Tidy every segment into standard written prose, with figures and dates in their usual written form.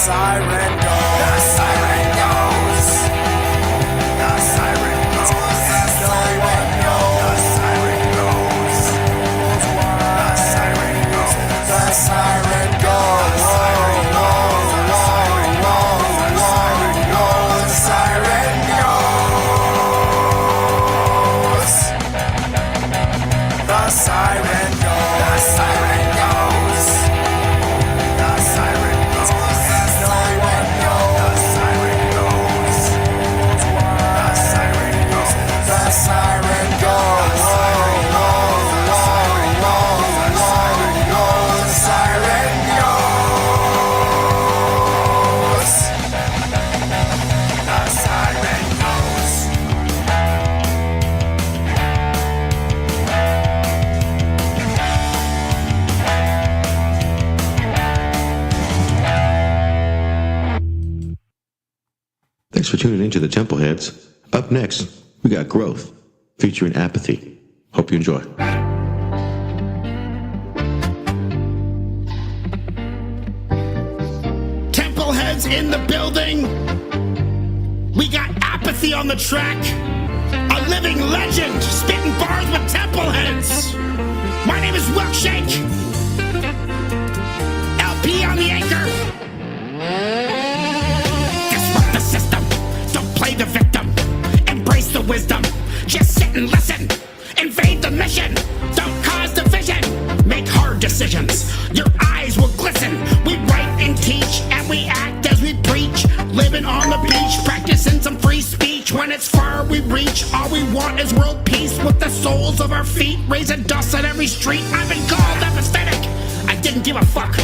siren goes. The siren goes. The siren goes. No one knows. The siren goes. The siren goes. The siren goes. The siren goes. The siren goes. The siren goes. The siren goes. The siren goes. The siren goes. No one knows. The siren goes. The siren goes. The siren goes. The siren goes. The siren goes. The siren goes. Thanks for tuning into the Temple Heads. Up next, we got Growth, featuring Apathy. Hope you enjoy. Temple heads in the building. We got Apathy on the track. A living legend, spitting bars with temple heads. My name is Milkshake. LP on the anchor. Disrupt the system. Don't play the victim. Embrace the wisdom. Just sit and listen. Invade the mission. Don't cause division. Make hard decisions. Your eyes will glisten. We write and teach, and we act as we preach. Living on the beach, practicing some free speech. When it's far we reach, all we want is world peace. With the soles of our feet, raising dust on every street. I've been called apathetic. I didn't give a fuck.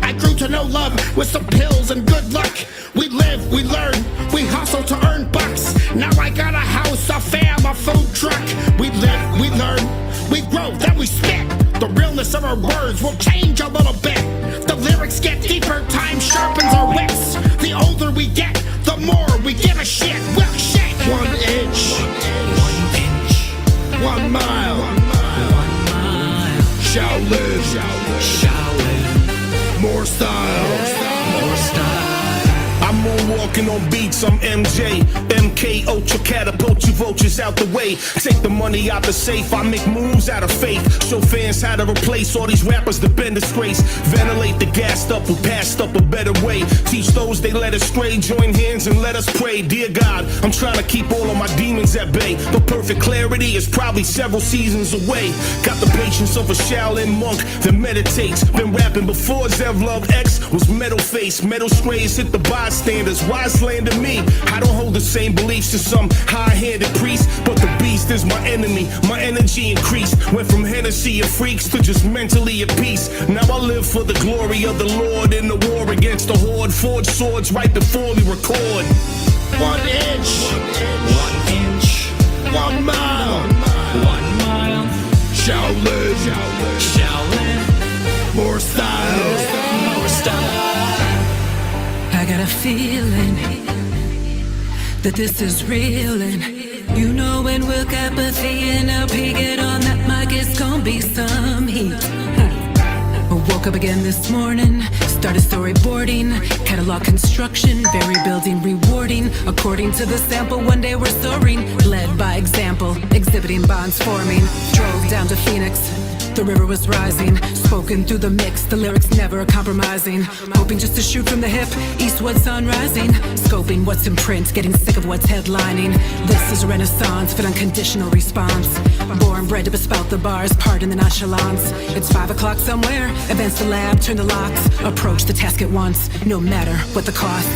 I grew to know love with some pills and good luck. We live, we learn, we hustle to earn bucks. Now I got a house, a fam, a food truck. We live, we learn, we grow, then we spit. The realness of our words will change a little bit. The lyrics get deeper, time sharpens our wits. The older we get, the more we give a shit. We'll shake 1 inch, 1 mile, Shaolin, more style. I'm moonwalking on beats, I'm MJ. MK Ultra catapult you vultures out the way. Take the money out the safe, I make moves out of faith. Show fans how to replace all these rappers that been disgraced. Ventilate the gassed up who passed up a better way. Teach those they led astray, join hands and let us pray. Dear God, I'm trying to keep all of my demons at bay. But perfect clarity is probably several seasons away. Got the patience of a Shaolin monk that meditates. Been rapping before Zev Love X was metal face. Metal strays hit the bystanders, why slander me? I don't hold the same beliefs as some high-handed priest, but the beast is my enemy. My energy increased, went from Hennessy and freaks to just mentally at peace. Now I live for the glory of the Lord in the war against the horde. Forge swords right before we record. 1 inch, 1 mile, Shaolin, more style. I got a feeling that this is real, and you know when we'll apathy and LP get on that mic, it's gonna be some heat. I woke up again this morning, started storyboarding, catalog construction, very building rewarding. According to the sample, one day we're soaring, led by example, exhibiting bonds forming. Drove down to Phoenix. The river was rising, spoken through the mix, the lyrics never compromising. Hoping just to shoot from the hip, eastward sun rising. Scoping what's in print, getting sick of what's headlining. This is Renaissance, fit unconditional response. Born bred to bespout the bars, pardon the nonchalance. It's 5 o'clock somewhere, advance the lab, turn the locks. Approach the task at once, no matter what the cost.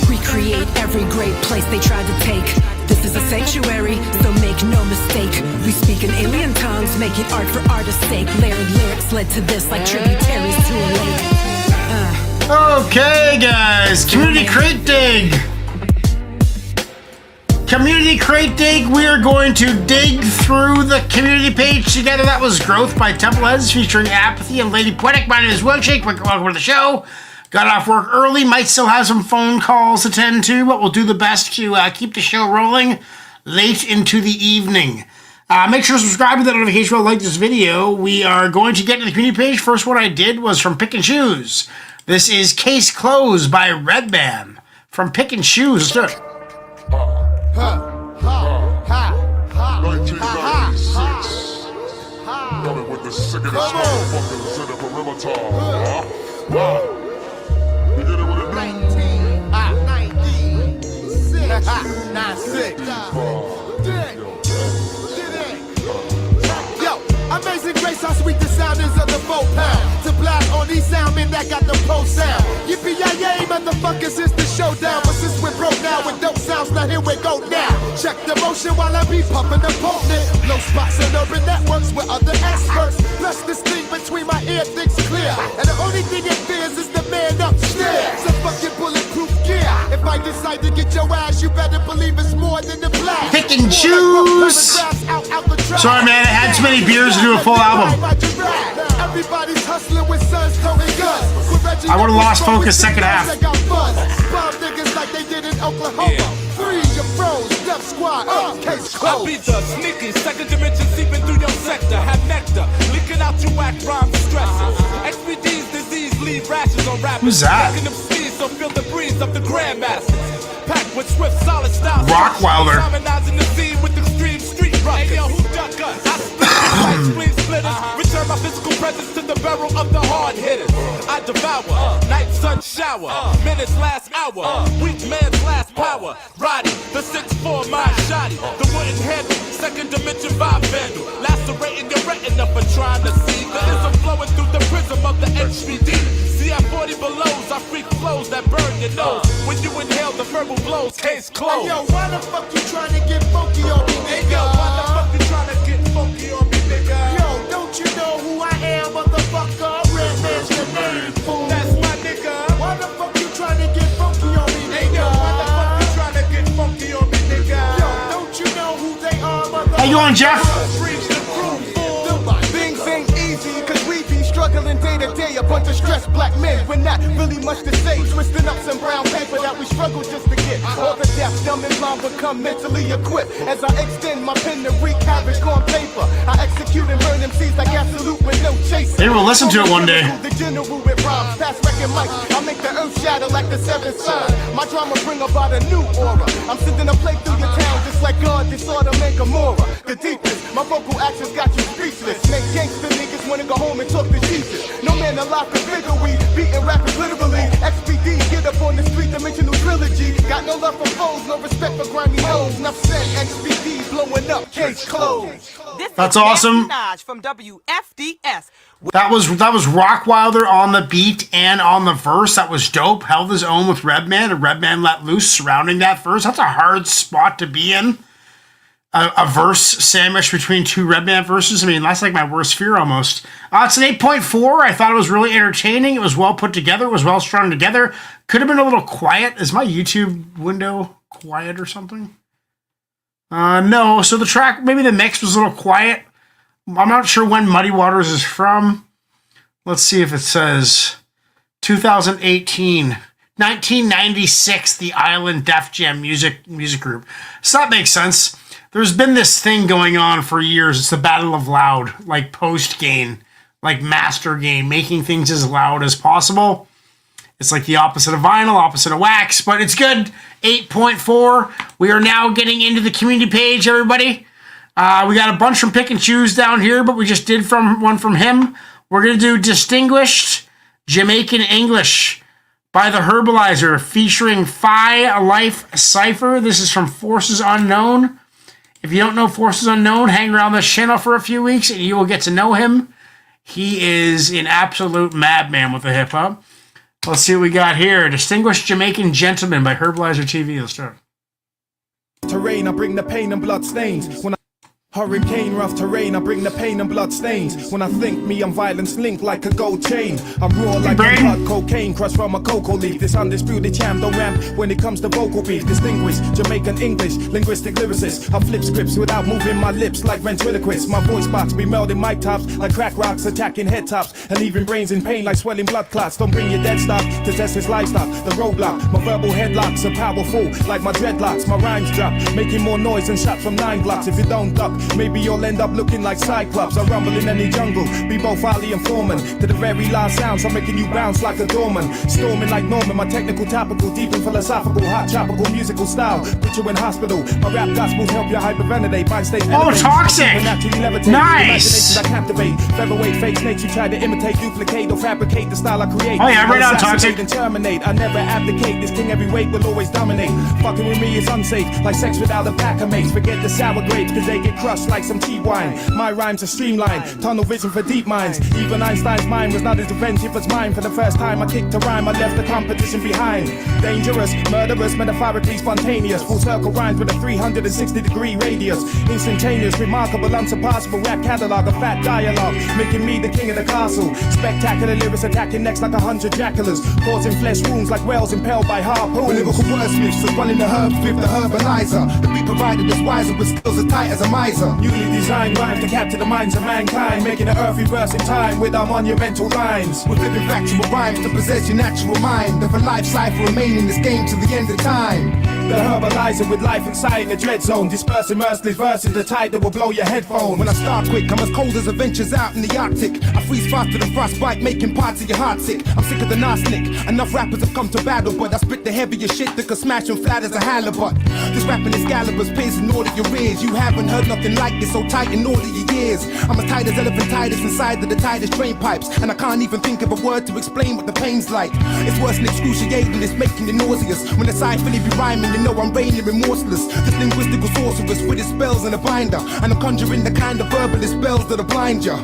Recreate every great place they tried to take. This is a sanctuary, so make no mistake. We speak in alien tongues, making art for artist's sake. Layered lyrics led to this like tributaries to a lake. Okay, guys, Community Crate Dig. Community Crate Dig, we are going to dig through the community page together. That was Growth by Templeheads featuring Apathy and Lady Poetic. My name is Milkshake. Welcome to the show. Got off work early, might still have some phone calls to attend to, but we'll do the best to keep the show rolling late into the evening. Make sure to subscribe to the notification bell, like this video. We are going to get to the community page. First one I did was from Pick and Choose. This is Case Closed by Redman from Pick and Shoes. Let's do it. 1996. Coming with the sickest motherfuckers in the perimeter. You get it what it do? Yo, Amazing Grace, how sweet the sound is of the 4 pound. To blast on these soundmen that got the post sound. Yippee-yay-yay, motherfuckers, it's the showdown. But since we're broke now with dope sounds, now here we go now. Check the motion while I be pumping the potent. Low spots and urban networks with other experts. Plus this thing between my ear thinks clear. And the only thing it fears is the man upstairs. So fucking bulletproof gear. If I decide to get your ass, you better believe it's more than the blast. Pick and choose. Sorry, man, I had too many beers to do a full album. Everybody's hustling with sons toting guns. I would have lost focus second half. Bomb niggas like they did in Oklahoma. Free your bros, Death Squad, case I closed. be the sneaky second dimension seeping through your sector. Have nectar leaking out your whack rhyme stresses. XPD's disease leave rashes on rappers. Who's that? Making them sneeze, so feel the breeze of the grandmasters. Packed with swift, solid style. Rockwilder. Harmonizing the scene with extreme street ruckus. Hey yo, who duck us? I split the spleen splitters. Return my physical presence to the barrel of the hard hitters. I devour, night sun shower, minutes last hour, weak man's last power. Roddy, the 6'4" mind shoddy, the wooden handle, second dimension vibe vandal, lacerating your retina for trying to see the ism flowing through the prism of the HBD. See at 40 belows, I freak flows that burn your nose. When you inhale the verbal blows, case closed. Hey yo, why the fuck you trying to get funky on me, Hey nigga? yo, why the fuck you trying to get funky on me, nigga? Yo, don't you know who I am, motherfucker? Redman's your name, fool. That's my nigga. Why the fuck you trying to get funky on me, Hey nigga? yo, why the fuck you trying to get funky on me, nigga? Yo, don't you know who they are, motherfucker? How you doing, Jeff? Reach the crew, fool. Things ain't easy, cause we be struggling day to day. A bunch of stressed black men with not really much to say. Twisting up some brown paper that we struggle just to get. All the deaf, dumb, and blind become mentally equipped. As I extend my pen to wreak havoc on paper, I execute and burn MCs like absolute with no chaser. Maybe we'll listen to it one day. The general with rhymes, past wrecking mic. I make the earth shatter like the seventh sign. My drama bring about a new aura. I'm sending a plate through your town just like God disorder make Gamora. The deepest, my vocal actions got you speechless. Make gangster niggas wanna go home and talk to Jesus. No man alive can figure we beating rappers literally. XPD, get up on the street dimensional trilogy. Got no love for foes, no respect for grimy hoes. Enough said, XPD blowing up, case closed. That's awesome. From WFDS. That was Rockwilder on the beat and on the verse. That was dope. Held his own with Redman, and Redman let loose surrounding that verse. That's a hard spot to be in. A verse sandwiched between two Redman verses. I mean, that's like my worst fear almost. It's an 8.4. I thought it was really entertaining. It was well put together. It was well strung together. Could have been a little quiet. Is my YouTube window quiet or something? No. So the track, maybe the mix was a little quiet. I'm not sure when Muddy Waters is from. Let's see if it says 2018. 1996, the Island Def Jam music group. So that makes sense. There's been this thing going on for years. It's the Battle of Loud, like post gain, like master gain, making things as loud as possible. It's like the opposite of vinyl, opposite of wax, but it's good. 8.4. We are now getting into the community page, everybody. We got a bunch from Pick and Choose down here, but we just did one from him. We're going to do Distinguished Jamaican English by the Herbalizer, featuring Phi Life Cypher. This is from Forces Unknown. If you don't know Forces Unknown, hang around this channel for a few weeks and you will get to know him. He is an absolute madman with the hip hop. Let's see what we got here. Distinguished Jamaican Gentleman by Herbalizer TV. Let's start. Terrain, I bring the pain and blood stains. When hurricane, rough terrain, I bring the pain and blood stains. When I think me, I'm violence linked like a gold chain. I roar like a blood cocaine, crushed from a cocoa leaf. This undisputed champ don't ramp when it comes to vocal beats. Distinguished Jamaican English, linguistic lyricist. I flip scripts without moving my lips like ventriloquists. My voice box be melting mic tops like crack rocks, attacking head tops and leaving brains in pain like swelling blood clots. Don't bring your dead stock to test his livestock. The roadblock, my verbal headlocks are powerful like my dreadlocks. My rhymes drop, making more noise than shots from 9 blocks. If you don't duck, Maybe you'll end up looking like Cyclops. I rumble in any jungle, be both Ali and Foreman. To the very last sounds, I'm making you bounce like a doorman. Storming like Norman, my technical, topical, deep and philosophical, hot tropical musical style. Put you in hospital. My rap gospels help you hyperventilate. Mind state toxic! Nice! I captivate. Featherweight fake snakes you try to imitate, duplicate, or fabricate the style I create. Oh yeah, right on, toxic. And terminate. I never abdicate. This king heavyweight will always dominate. Fucking with me is unsafe, like sex without a pack of mates. Forget the sour grapes, cause they get crushed like some tea wine. My rhymes are streamlined, tunnel vision for deep minds. Even Einstein's mind was not as inventive as mine. For the first time I kicked a rhyme, I left the competition behind. Dangerous, murderous, metaphorically spontaneous. Full circle rhymes with a 360-degree radius. Instantaneous, remarkable, unsurpassable rap catalog of fat dialogue, making me the king of the castle. Spectacular lyrics attacking necks like 100 jackalers, causing flesh wounds like whales impaled by harpoons. Lyrical wordsmiths are running the herbs with the herbalizer. The beat provided is wiser with skills as tight as a miser. Newly designed rhymes to capture the minds of mankind, making the earth reverse in time with our monumental lines. We're flipping factual rhymes to possess your natural mind. Live a life cipher, remain in this game till the end of time. The herbalizer with life inside the dread zone, dispersing merciless verses, the tide that will blow your headphone. When I start quick, I'm as cold as adventures out in the Arctic. I freeze faster than frostbite, making parts of your heart sick. I'm sick of the arsenic. Enough rappers have come to battle, but I spit the heaviest shit that could smash them flat as a halibut. This rapping is Excalibur's piercing all of your ears. You haven't heard nothing like this, so tight in all of your years. I'm as tight as elephantitis inside of the tightest drain pipes, and I can't even think of a word to explain what the pain's like. It's worse than excruciating, it's making you nauseous. When the side Philly be rhyming, you know I'm reigning remorseless. This linguistical sorceress with his spells in a binder, and I'm conjuring the kind of verbalist spells that'll blind ya.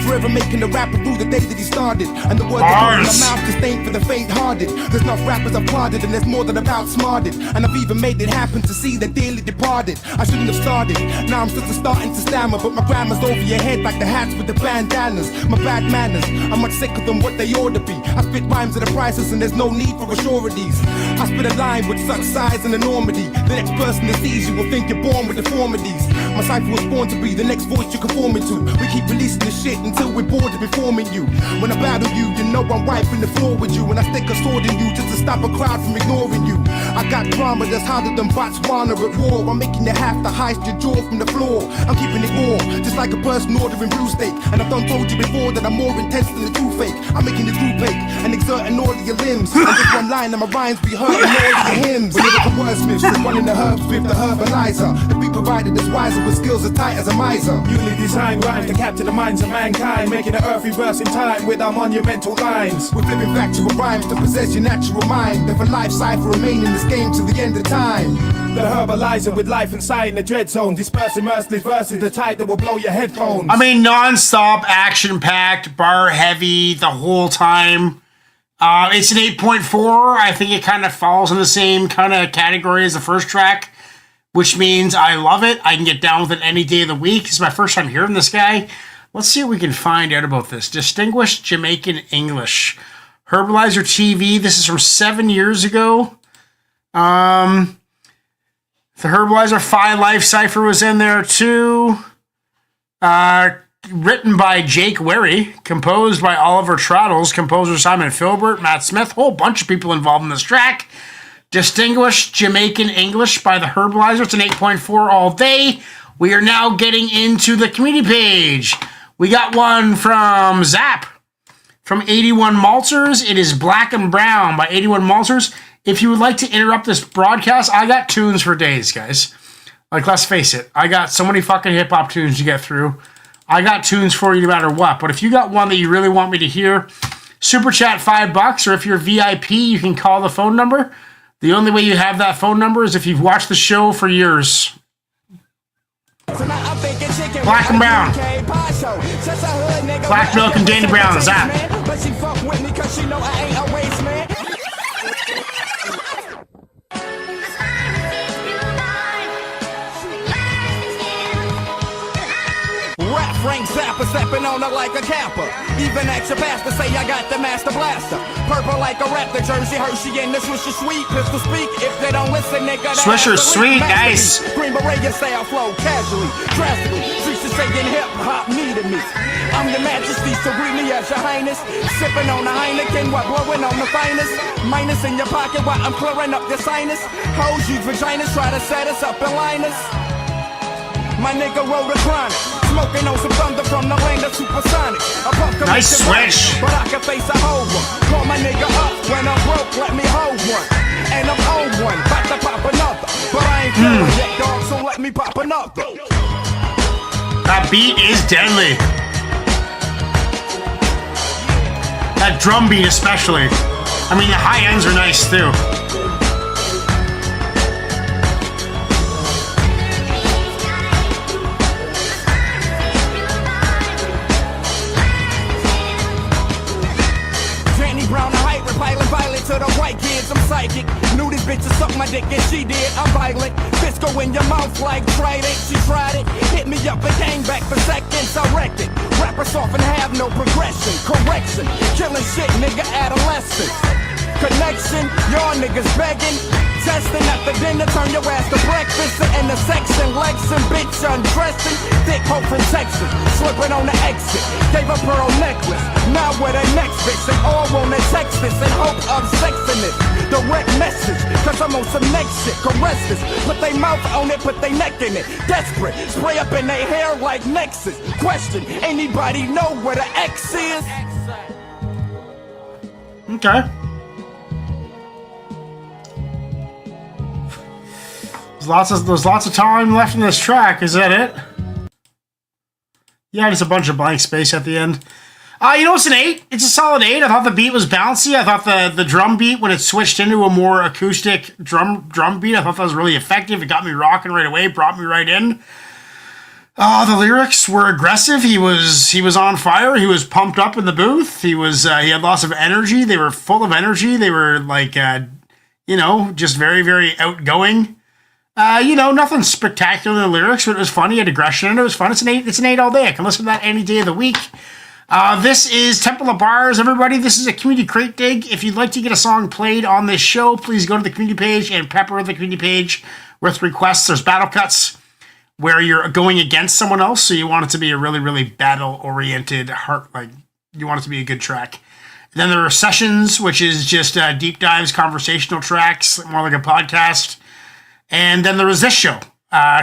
Forever making the rapper rule the day that he started, and the word that comes in my mouth just ain't for the faint-hearted. There's enough rappers I've parted, and there's more than I've outsmarted, and I've even made it happen to see the dearly departed. I shouldn't have started, now I'm just starting to stammer, but my grammar's over your head like the hats with the bandanas. My bad manners, I'm much sicker than what they ought to be. I spit rhymes at a priceless, and there's no need for assurities. I spit a line with such size and enormity, the next person that sees you will think you're born with deformities. My cipher was born to be the next voice you conform into. We keep releasing the shit until we're bored of informing you. When I battle you, you know I'm wiping the floor with you, and I stick a sword in you just to stop a crowd from ignoring you. I got drama that's harder than Botswana at war. I'm making you have to heist your jaw from the floor. I'm keeping it raw, just like a person ordering blue steak. And I've done told you before that I'm more intense than the toothache. I'm making the group ache and exerting all of your limbs. And just one line and my rhymes be hurting all of your hymns. When lyrical wordsmiths is running the herbs with the herbalizer. The beat provided is wiser with skills as tight as a miser. Newly designed rhymes to capture the minds of mankind, making the earth reverse in time with our monumental lines. We're flipping factual rhymes to possess your natural mind. Live a life cipher, remain in this game till the end of time. The herbalizer with life inside in the dread zone, dispersing merciless verses, the tide that will blow your headphones. I mean, non-stop, action-packed, bar-heavy the whole time. It's an 8.4. I think it kind of falls in the same kind of category as the first track, which means I love it. I can get down with it any day of the week. It's my first time hearing this guy. Let's see what we can find out about this. Distinguished Jamaican English. Herbalizer TV. This is from 7 years ago. The Herbalizer Phi Life Cypher was in there too. Written by Jake Wary, composed by Oliver Traddles, composer Simon Filbert, Matt Smith, whole bunch of people involved in this track. Distinguished Jamaican English by the Herbalizer. It's an 8.4 all day. We are now getting into the community page. We got one from Zap, from 81 Malters. It is Black and Brown by 81 Malters. If you would like to interrupt this broadcast, I got tunes for days, guys. Like, let's face it, I got so many fucking hip-hop tunes to get through. I got tunes for you no matter what. But if you got one that you really want me to hear, super chat $5, or if you're VIP, you can call the phone number. The only way you have that phone number is if you've watched the show for years. Black and Brown. Black Milk and Danny Brown, Zap. But she fuck with me cause she know I ain't a waste man. Rap Frank Zappa stepping on her like a camper. Even ask your pastor say I got the master blaster. Purple like a raptor, Jersey Hershey and the Swisher Sweet. Pistol speak if they don't listen, nigga. Swisher Sweet, nice. Green Beret say I flow casually, drastically. Streets are saying hip hop needed me. I'm your majesty, so greet me as your highness. Sipping on the Heineken while blowing on the finest. Minus in your pocket while I'm clearing up your sinus. Hoes use vaginas, try to set us up and line us. My nigga roll the chronic. Smoking on some thunder from the land of supersonic. A punk can nice make switch. But I can face a whole one. Call my nigga up when I'm broke, let me hold one. And I'm on one, about to pop another. But I ain't feeling yet, dog, so let me pop another. That beat is deadly. That drum beat especially. I mean, the high ends are nice too. To the white kids, I'm psychic. Knew this bitch to suck my dick and she did. I'm violent. Bitch go in your mouth like Trident. She tried it. Hit me up and came back for seconds. I wrecked it. Rappers often have no progression. Correction. Killing shit, nigga, adolescent. Connection. Y'all niggas begging. Testing at the dinner, turn your ass to breakfast. In the section, Lexin, bitch undressing. Thick hope from Texas, slipping on the exit. Gave a pearl necklace, now with a next bitch. They all wanna text this in hope of sexing it. Direct message, cause I'm on some next shit. Caress this, put they mouth on it, put they neck in it. Desperate, spray up in their hair like Nexus. Question, anybody know where the X is? Okay. There's lots of time left in this track. Is that it? Yeah, just a bunch of blank space at the end. You know, it's an 8. It's a solid 8. I thought the beat was bouncy. I thought the drum beat, when it switched into a more acoustic drum beat, I thought that was really effective. It got me rocking right away, brought me right in. The lyrics were aggressive. He was on fire. He was pumped up in the booth. He had lots of energy. They were full of energy. They were like, just very, very outgoing. Nothing spectacular in the lyrics, but it was funny. It had aggression in it. It was fun. It's an 8. It's an 8 all day. I can listen to that any day of the week. This is Temple of Bars, everybody. This is a community crate dig. If you'd like to get a song played on this show, please go to the community page and pepper the community page with requests. There's battle cuts where you're going against someone else, so you want it to be a really, really battle-oriented, you want it to be a good track. And then there are sessions, which is just deep dives, conversational tracks, more like a podcast. And then there was this show,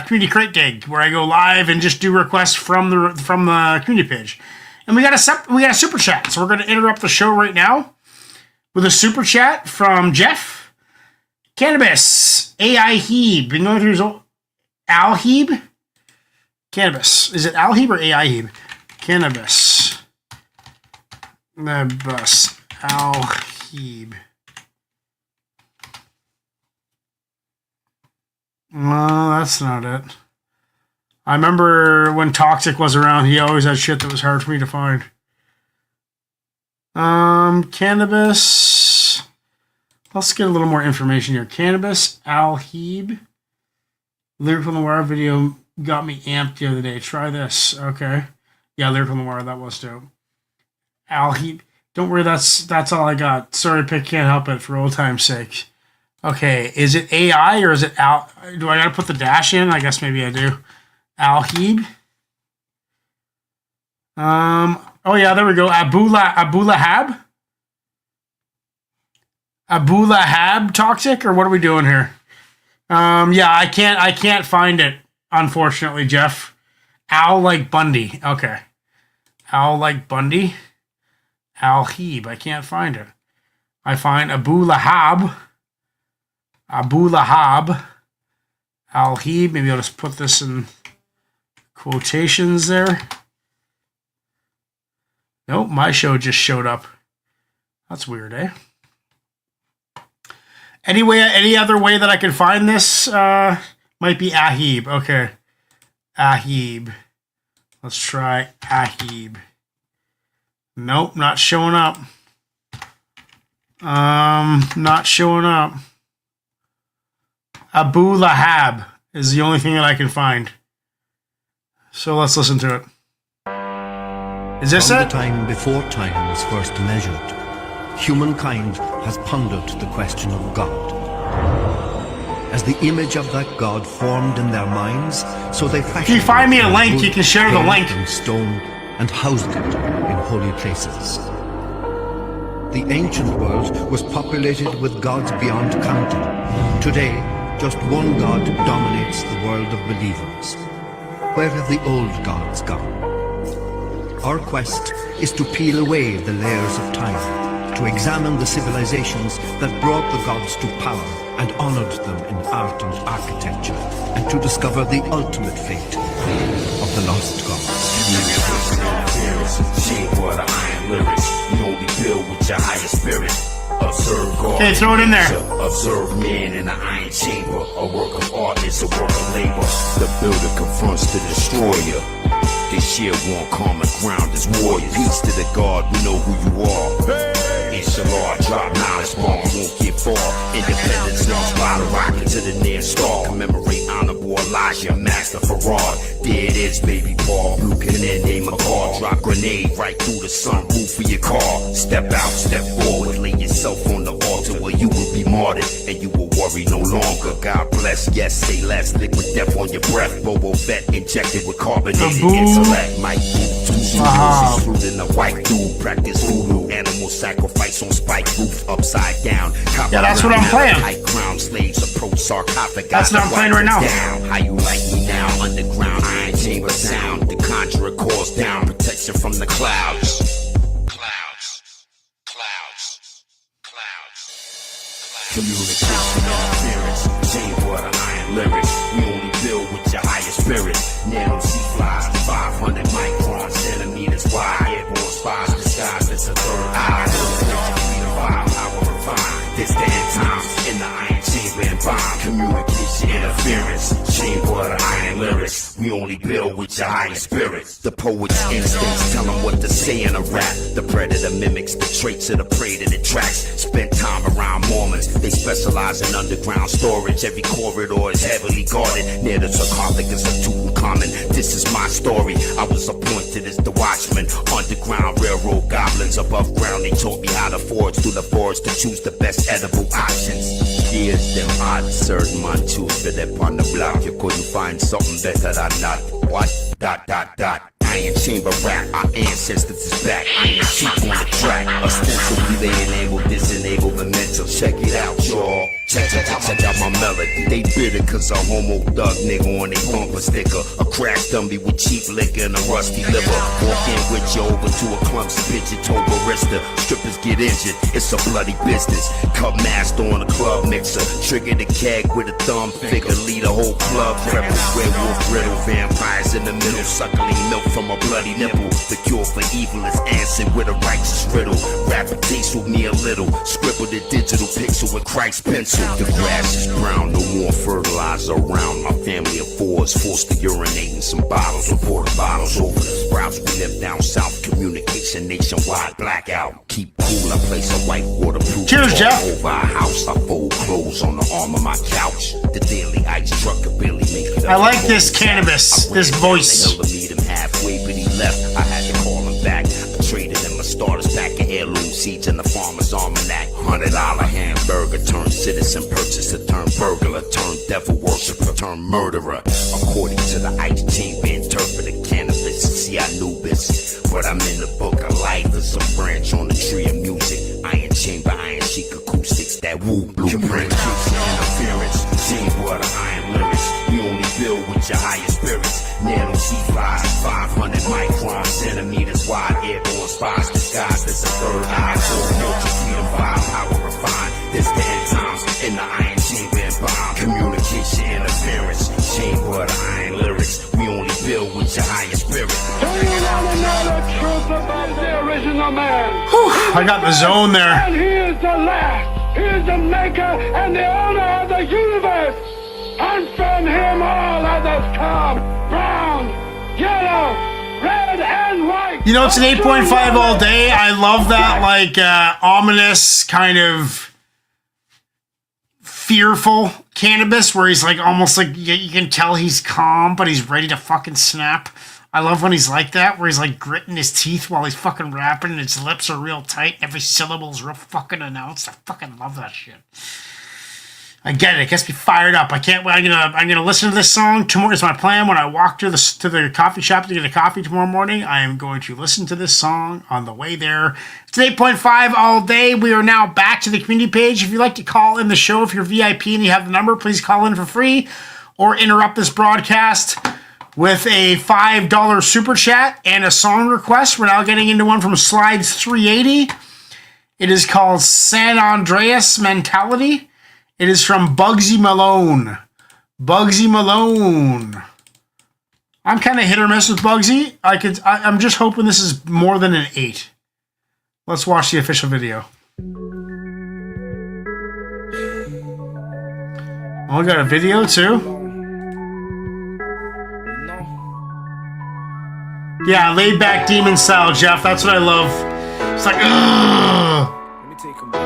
Community Crate Dig, where I go live and just do requests from the community page. And we got a super chat, so we're going to interrupt the show right now with a super chat from Jeff. Cannabis, AI Heeb, been going through his old Al Heeb? Cannabis, is it Al Heeb or AI Heeb? Cannabis, Al Heeb. No, that's not it. I remember when Toxic was around, he always had shit that was hard for me to find. Cannabis. Let's get a little more information here. Cannabis, Al Heeb. Lyrical Noir video got me amped the other day. Try this. Okay. Yeah, Lyrical Noir, that was dope. Al Heeb. Don't worry, that's all I got. Sorry, Pick, can't help it for old time's sake. Okay, is it AI or is it Al? Do I gotta put the dash in? I guess maybe I do. Al Heeb. Oh yeah, there we go. Abu Lahab. Abu Lahab Toxic, or what are we doing here? Yeah, I can't find it, unfortunately, Jeff. Al like Bundy. Okay. Al like Bundy. Al Heeb. I can't find it. I find Abu Lahab. Abu Lahab. Al Heeb. Maybe I'll just put this in quotations there. Nope, my show just showed up. That's weird, eh? Anyway, any other way that I can find this might be Ahib. Okay. Ahib. Let's try Ahib. Nope, not showing up. Not showing up. Abu Lahab is the only thing that I can find. So let's listen to it. Is this From it? the time before time was first measured, humankind has pondered the question of God. As the image of that God formed in their minds, so they fashioned. If you find me a link, you can share the link. And stone, and housed it in holy places. The ancient world was populated with gods beyond counting. Today, just one God dominates the world of believers. Where have the old gods gone? Our quest is to peel away the layers of time, to examine the civilizations that brought the gods to power and honored them in art and architecture, and to discover the ultimate fate of the lost gods. You only build with your higher spirit. Observe God. Okay, throw it in there. Observe man in the iron chamber. A work of art is a work of labor. The builder confronts the destroyer. This year won't common ground as warriors. Peace to the God, we know who you are. Inshallah, drop knowledge bomb, won't get far. Independence launched by the rocket to the near star. Commemorate honorable Elijah, Master Farad. There it is, baby Paul. Blue cannon, name a car. Drop grenade right through the sunroof of your car. Step out, step forward, lay yourself on the altar where you will be martyred and you will worry no longer. God bless, yes, say less. Liquid death on your breath. Bobo Fett injected with carbonated intellect. Mike Boo, including a white dude. Practice voodoo, animal sacrifice on spike roof upside down. Yeah, that's what I'm playing. High crown slaves approach sarcophagus. That's what I'm playing right now. Down. How you like me now? Underground iron chamber sound. The conjurer calls down protection from the clouds. Communication interference, chamber of the iron lyrics. We only build with your higher spirit. Nano C-flies, 500 microns, centimeters wide. Airborne spies disguised as a third eye. Power refined. This damn times in the iron chamber and bomb. Communication interference, chamber of the iron lyrics. We only build with your higher spirits. The poet's instincts tell him what to say in a rap. The predator mimics the traits of the prey that it tracks. Spent time around Mormons. They specialize in underground storage. Every corridor is heavily guarded. Near the sarcophagus of Tutankhamun. This is my story. I was appointed as the watchman. Underground railroad goblins above ground. They taught me how to forge through the forest to choose the best edible options. Here's them absurd man choose for them on the block. You couldn't find something better than that. What? Dot dot dot. Iron chamber rap, our ancestors is back. Iron cheek on the track. Ostensibly they enable, disenable the mental. Check it out, y'all. Check out my melody. They bitter cause a homo thug nigga on they bumper sticker. A crack dummy with cheap liquor and a rusty liver. Walk in with you over to a clumsy pigeon-toe barista. Strippers get injured, it's a bloody business. Cup master on a club mixer. Trigger the keg with a thumb finger. Lead a whole club. Preppers, werewolf, brittle. Vampires in the middle. Suckling milk from a bloody nipple. The cure for evil is answered with a righteous riddle. Rapid taste with me a little. Scribbled a digital pixel with Christ's pencil. The grass is brown, no more fertilizer around. My family of four is forced to urinate in some bottles. Reported bottles over the sprouts. We live down south, communication nationwide blackout. Keep cool, I place a white waterproof. Cheers, Jeff. Over a house, I fold clothes on the arm of my couch. The daily ice truck could barely make it. I like this cannabis, this voice. Meet him halfway, but he left. I had to call him back. I traded him a starter's pack of heirloom seeds and the farmer's almanac. $100 hamburger turned citizen purchaser turned burglar turned devil worshiper turned murderer. According to the ice chamber interpreter cannabis. See, I knew this, but I'm in the book of life as a branch on the tree of music. Iron chamber, iron chic acoustics, that woo blueprint. Communication interference, chamber of the iron lyrics. We only build with your higher spirits. Nano C-flies, 500 microns, centimeters wide. Airborne spies disguised as a third eye. 4 ultra freedom vibe, power refined. This the end times in the iron chamber and bomb. Communication interference, chamber of the iron lyrics. We only build with your higher spirit. Do you want to know the truth about the original man? I got the zone there. And he is the last. He is the maker and the owner of the universe. And from him all others come. Brown, yellow, red, and white. You know, it's an 8.5 all day. I love that, like, ominous kind of fearful cannabis where he's like almost like you can tell he's calm, but he's ready to fucking snap. I love when he's like that, where he's like gritting his teeth while he's fucking rapping and his lips are real tight and every syllable is real fucking announced. I fucking love that shit. I get it. It gets me fired up. I can't wait. I'm gonna listen to this song tomorrow. It's my plan when I walk to the coffee shop to get a coffee tomorrow morning. I am going to listen to this song on the way there. It's 8.5 all day. We are now back to the community page. If you'd like to call in the show, if you're VIP and you have the number, please call in for free or interrupt this broadcast. with a $5 super chat and a song request. We're now getting into one from Slides 380. It is called San Andreas Mentality. It is from Bugsy Malone. Bugsy Malone. I'm kind of hit or miss with Bugsy. I'm just hoping this is more than an 8. Let's watch the official video. Oh, we got a video too. Yeah, laid back demon style, Jeff. That's what I love. It's like, ugh. Let me take him back.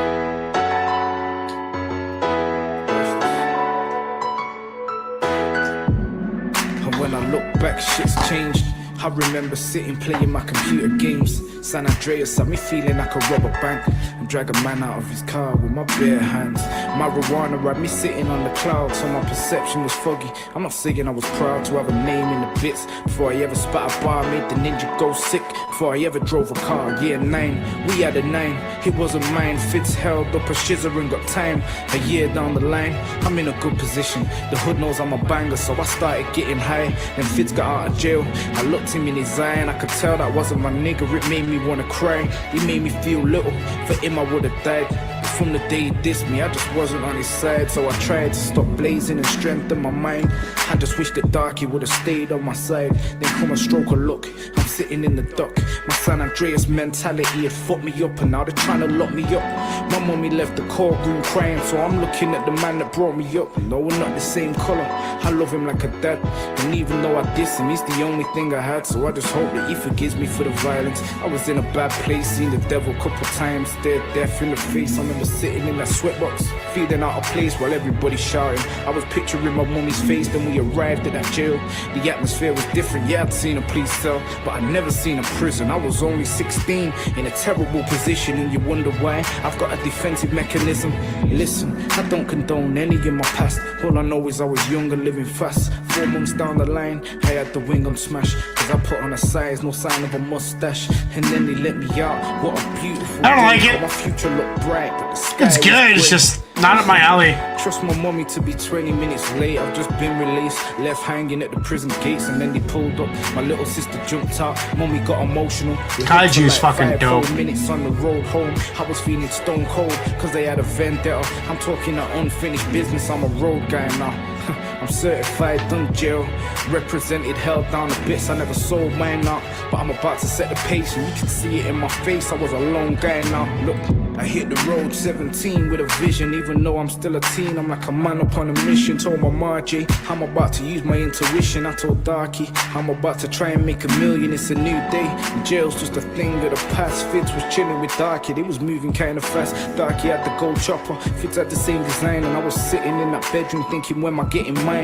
And when I look back, shit's changed. I remember sitting playing my computer games. San Andreas had me feeling like a robber bank. I'm dragging man out of his car with my bare hands. Marijuana had me sitting on the clouds, so my perception was foggy. I'm not saying I was proud to have a name in the bits. Before I ever spat a bar, made the ninja go sick. Before I ever drove a car, year 9, we had a 9. It wasn't mine. Fitz held up a shizzer and got time. A year down the line, I'm in a good position. The hood knows I'm a banger, so I started getting high. Then Fitz got out of jail. I looked him in his eye and I could tell that wasn't my nigga. It made me wanna cry. He made me feel little. For him I would've died. But from the day he dissed me, I just wasn't on his side. So I tried to stop blazing and strengthen my mind. I just wish that Darky would've stayed on my side. Then come a stroke a look, I'm sitting in the dock. My San Andreas mentality had fucked me up, and now they're trying to lock me up. My mommy left the courtroom crying, so I'm looking at the man that brought me up. No, we're not the same color. I love him like a dad, and even though I diss him, he's the only thing I had. So I just hope that he forgives me for the violence. I was in a bad place, seen the devil a couple times, stared death in the face. I remember sitting in that sweatbox, feeling out of place while everybody's shouting. I was picturing my mummy's face, then we arrived at that jail. The atmosphere was different, yeah, I'd seen a police cell, but I'd never seen a prison. I was only 16, in a terrible position, and you wonder why. I've got a defensive mechanism. Listen, I don't condone any of my past. All I know is I was young and living fast. 4 months down the line, I had the wing on smash, cause I put on a size, no sign of a mustache. And then they let me out. What a beautiful I don't like day. it. My future looked bright, but the sky It's was good, it's grey. just not up my alley. Trust my mommy to be 20 minutes late. I've just been released, left hanging at the prison gates, and then they pulled up. My little sister jumped out, mommy got emotional. Kaiju's fucking 4 dope. minutes on the road home, I was feeling stone cold, cause they had a vendetta. I'm talking an unfinished business, I'm a road guy now. I'm certified, done jail, represented, held down the bits. I never sold mine out, but I'm about to set the pace, and you can see it in my face. I was a lone guy now. Look, I hit the road 17 with a vision. Even though I'm still a teen, I'm like a man up on a mission. Told my Margie, I'm about to use my intuition. I told Darky, I'm about to try and make a million. It's a new day, the jail's just a thing of the past. Fitz was chilling with Darky, they was moving kinda fast. Darky had the gold chopper, Fitz had the same design, and I was sitting in that bedroom thinking, when am I getting mine?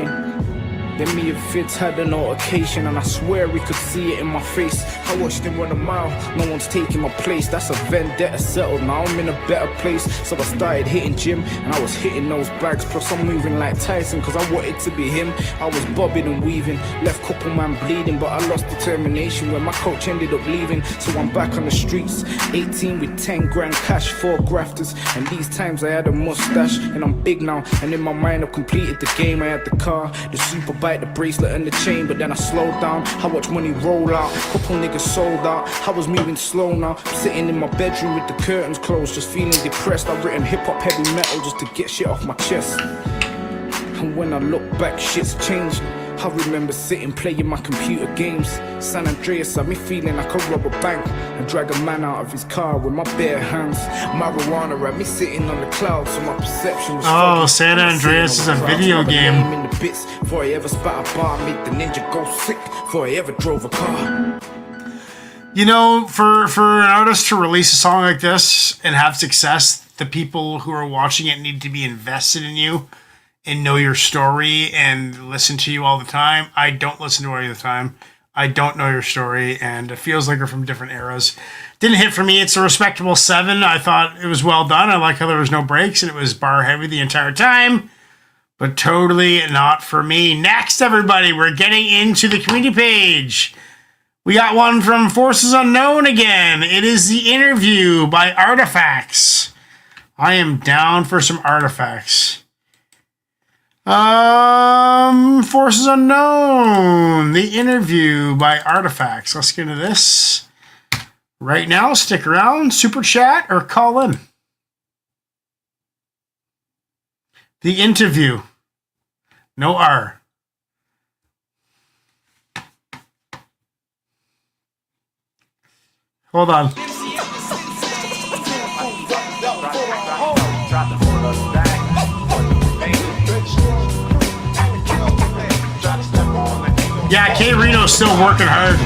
Then me and Fitz had an altercation, and I swear we could see it in my face. I watched him run a mile, no one's taking my place. That's a vendetta settled, now I'm in a better place. So I started hitting gym, and I was hitting those bags. Plus I'm moving like Tyson, cause I wanted to be him. I was bobbing and weaving, left couple man bleeding, but I lost determination when my coach ended up leaving. So I'm back on the streets, 18 with 10 grand cash, 4 grafters. And these times I had a mustache, and I'm big now. And in my mind I completed the game. I had the car, the super bike, the bracelet and the chain, but then I slowed down. I watched money roll out, couple niggas sold out. I was moving slow now, sitting in my bedroom with the curtains closed, just feeling depressed. I've written hip-hop heavy metal just to get shit off my chest. And when I look back, shit's changed. I remember sitting playing my computer games. San Andreas had me feeling like a robber bank, and drag a man out of his car with my bare hands. Marijuana had me sitting on the clouds, so my perception was foggy. San Andreas is a video game. In the bits, before I ever spat a bar, made the ninja go sick, before I ever drove a car. You know, for an artist to release a song like this and have success, the people who are watching it need to be invested in you and know your story and listen to you all the time. I don't listen to you all the time. I don't know your story, and it feels like we're from different eras. Didn't hit for me. It's a respectable 7. I thought it was well done. I like how there was no breaks and it was bar heavy the entire time, but totally not for me. Next, everybody, we're getting into the community page. We got one from Forces Unknown again. It is the interview by Artifacts. I am down for some Artifacts. Forces Unknown, The Interview by Artifacts. Let's get into this right now. Stick around, super chat, or call in. The Interview. No R. Hold on. Yeah, K Reno's still working hard.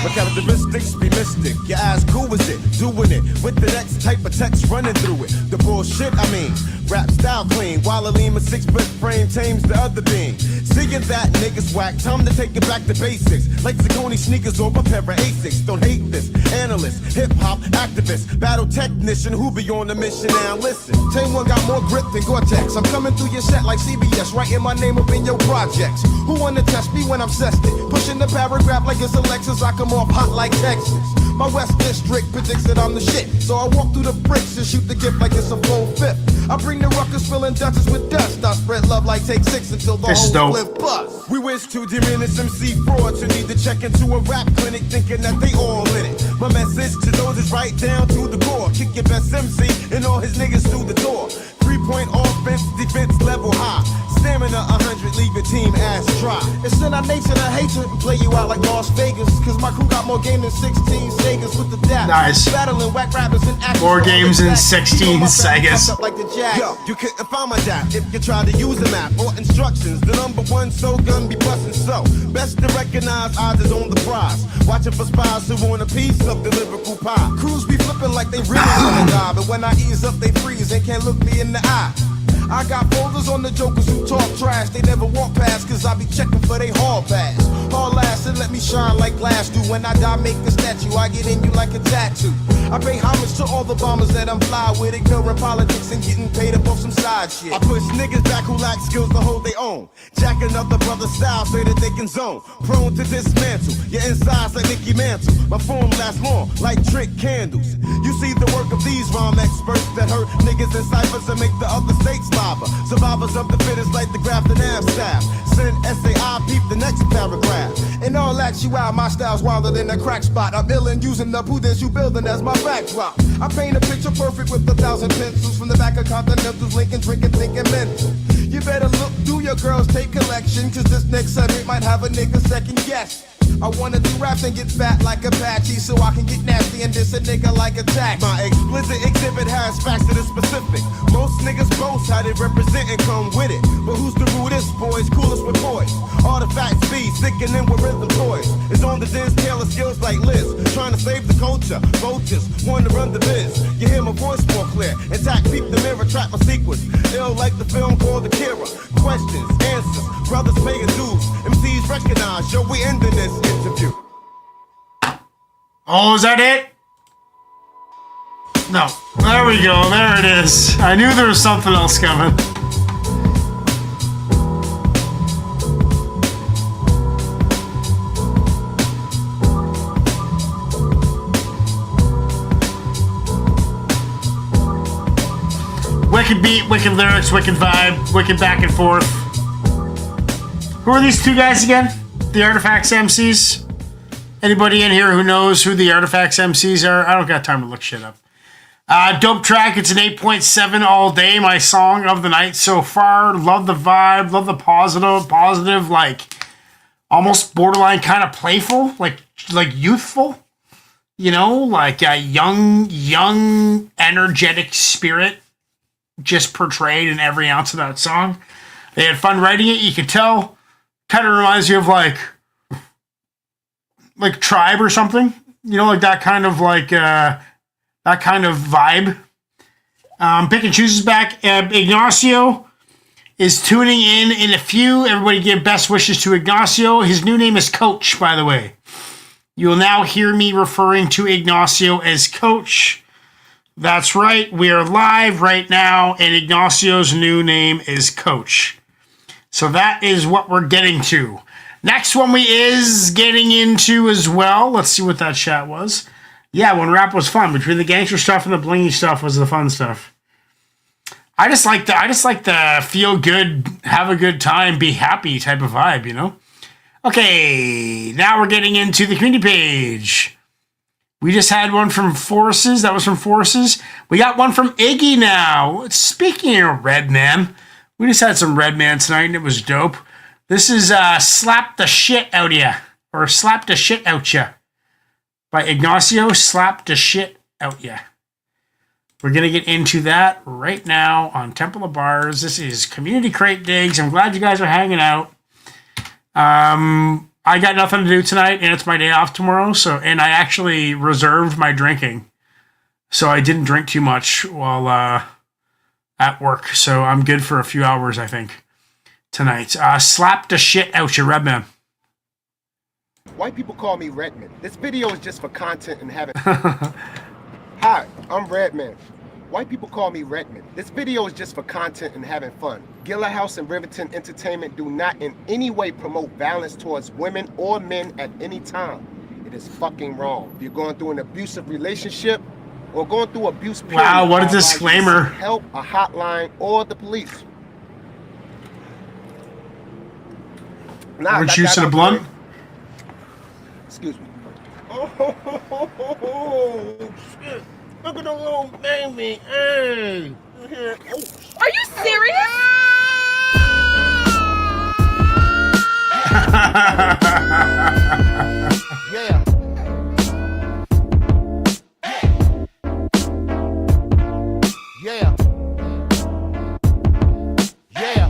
My characteristics be mystic. Your ass cool with it, doing it with the next type of text running through it. The bullshit, I mean, rap style clean. While a lean 6-foot frame tames the other being. Seeing that niggas whack, time to take it back to basics. Like Saucony sneakers or a pair of Asics. Don't hate this. Analyst, hip hop activist, battle technician who be on the mission now. Listen, Tay One got more grip than Gore-Tex. I'm coming through your set like CBS, writing my name up in your projects. Who wanna test me when I'm zested? Pushing the paragraph like it's a Lexus, I come off hot like Texas. My West District predicts that I'm the shit, so I walk through the bricks and shoot the gift like it's a full fifth. I bring the ruckus filling Dutchess with dust. I spread love like Take 6 until the whole flip bust. We wish to diminish MC frauds who need to check into a rap clinic thinking that they all in it. My message to those is right down to the core. Kick your best MC and all his niggas through the door. 3-point offense, defense level high. Stamina 100, leave your team ass dry. It's in our nature to hate you and play you out like Las Vegas. Cause my crew got more game than 16 Segas with the dap. Nice. Battling whack rappers and actors. More games than 16 Segas. Like the Jack. Yo, you couldn't find my dap if you try to use a map or instructions. The #1 so gun be bustin' so. Best to recognize odds is on the prize. Watching for spies who want a piece of the lyrical pie. Crews be flipping like they really wanna die, but when I ease up they freeze and can't look me in the eye. I got folders on the jokers who talk trash. They never walk past cause I be checking for they hall pass. Hall ass and let me shine like glass do. When I die make a statue, I get in you like a tattoo. I pay homage to all the bombers that I'm fly with, ignoring politics and getting paid up off some side shit. I push niggas back who lack skills to hold their own. Jack another brother's style so that they can zone. Prone to dismantle, your insides like Nicky Mantle. My form lasts long like trick candles. You see the work of these rhyme experts that hurt niggas in ciphers and make the other states lava. Survivors of the fittest like the Grafton Ave staff. Send SAI, peep the next paragraph. In all actuality, my style's wilder than a crack spot. I'm ill and using the prudence you building as my backdrop. I paint a picture perfect with 1,000 pencils from the back of Continentals, Lincoln, drinking, thinking mental. You better look through your girl's tape collection, cause this next subject might have a nigga second guess. I wanna do raps and get fat like Apache, so I can get nasty and diss a nigga like a tax. My explicit exhibit has facts that are specific. Most niggas boast how they represent and come with it. But who's the rudest boys, coolest with boys? Artifacts be sickening with rhythm toys. It's on the Diz Taylor skills like Liz. Trying to save the culture, vultures, wanna run the biz. You hear my voice more clear. Intact, peep the mirror, track my sequence. Ill like the film called Akira. Questions, answers, brothers paying dues. MCs recognize, yo, we ending this interview. Oh, is that it? No. There we go. There it is. I knew there was something else coming. Wicked beat, wicked lyrics, wicked vibe, wicked back and forth. Who are these two guys again? The Artifacts MCs? Anybody in here who knows who the Artifacts MCs are? I don't got time to look shit up. Dope track. It's an 8.7 all day. My song of the night so far. Love the vibe. Love the positive, like almost borderline kind of playful, like youthful. You know, like a young, energetic spirit just portrayed in every ounce of that song. They had fun writing it. You could tell. Kind of reminds you of like Tribe or something, you know, like that kind of vibe. Pick and Choose is back. Ignacio is tuning in a few. Everybody give best wishes to Ignacio. His new name is Coach, by the way. You will now hear me referring to Ignacio as Coach. That's right. We are live right now, and Ignacio's new name is Coach. So that is what we're getting to. Next one we is getting into as well. Let's see what that chat was. Yeah, when rap was fun. Between the gangster stuff and the blingy stuff was the fun stuff. I just like the feel good, have a good time, be happy type of vibe, you know? Okay, now we're getting into the community page. We just had one from Forces. That was from Forces. We got one from Iggy now. Speaking of Redman, we just had some Redman tonight and it was dope. This is Slap the Shit Out Ya, or Slap the Shit Out Ya by Ignacio. Slap the Shit Out Ya. We're going to get into that right now on Temple of Bars. This is Community Crate Digs. I'm glad you guys are hanging out. I got nothing to do tonight, and it's my day off tomorrow. And I actually reserved my drinking. So I didn't drink too much while at work. So I'm good for a few hours, I think, tonight. Slap the shit out your Redman. White people call me Redman. This video is just for content and having... Hi, I'm Redman. White people call me Redman. This video is just for content and having fun. Gilla House and Riverton Entertainment do not in any way promote violence towards women or men at any time. It is fucking wrong. If you're going through an abusive relationship or going through abuse period, wow, what a disclaimer. Help, a hotline, or the police. Or juice in a blunt? Excuse me. Oh, shit. Look at the little baby. Hey. Are you serious? Yeah. Yeah. Yeah.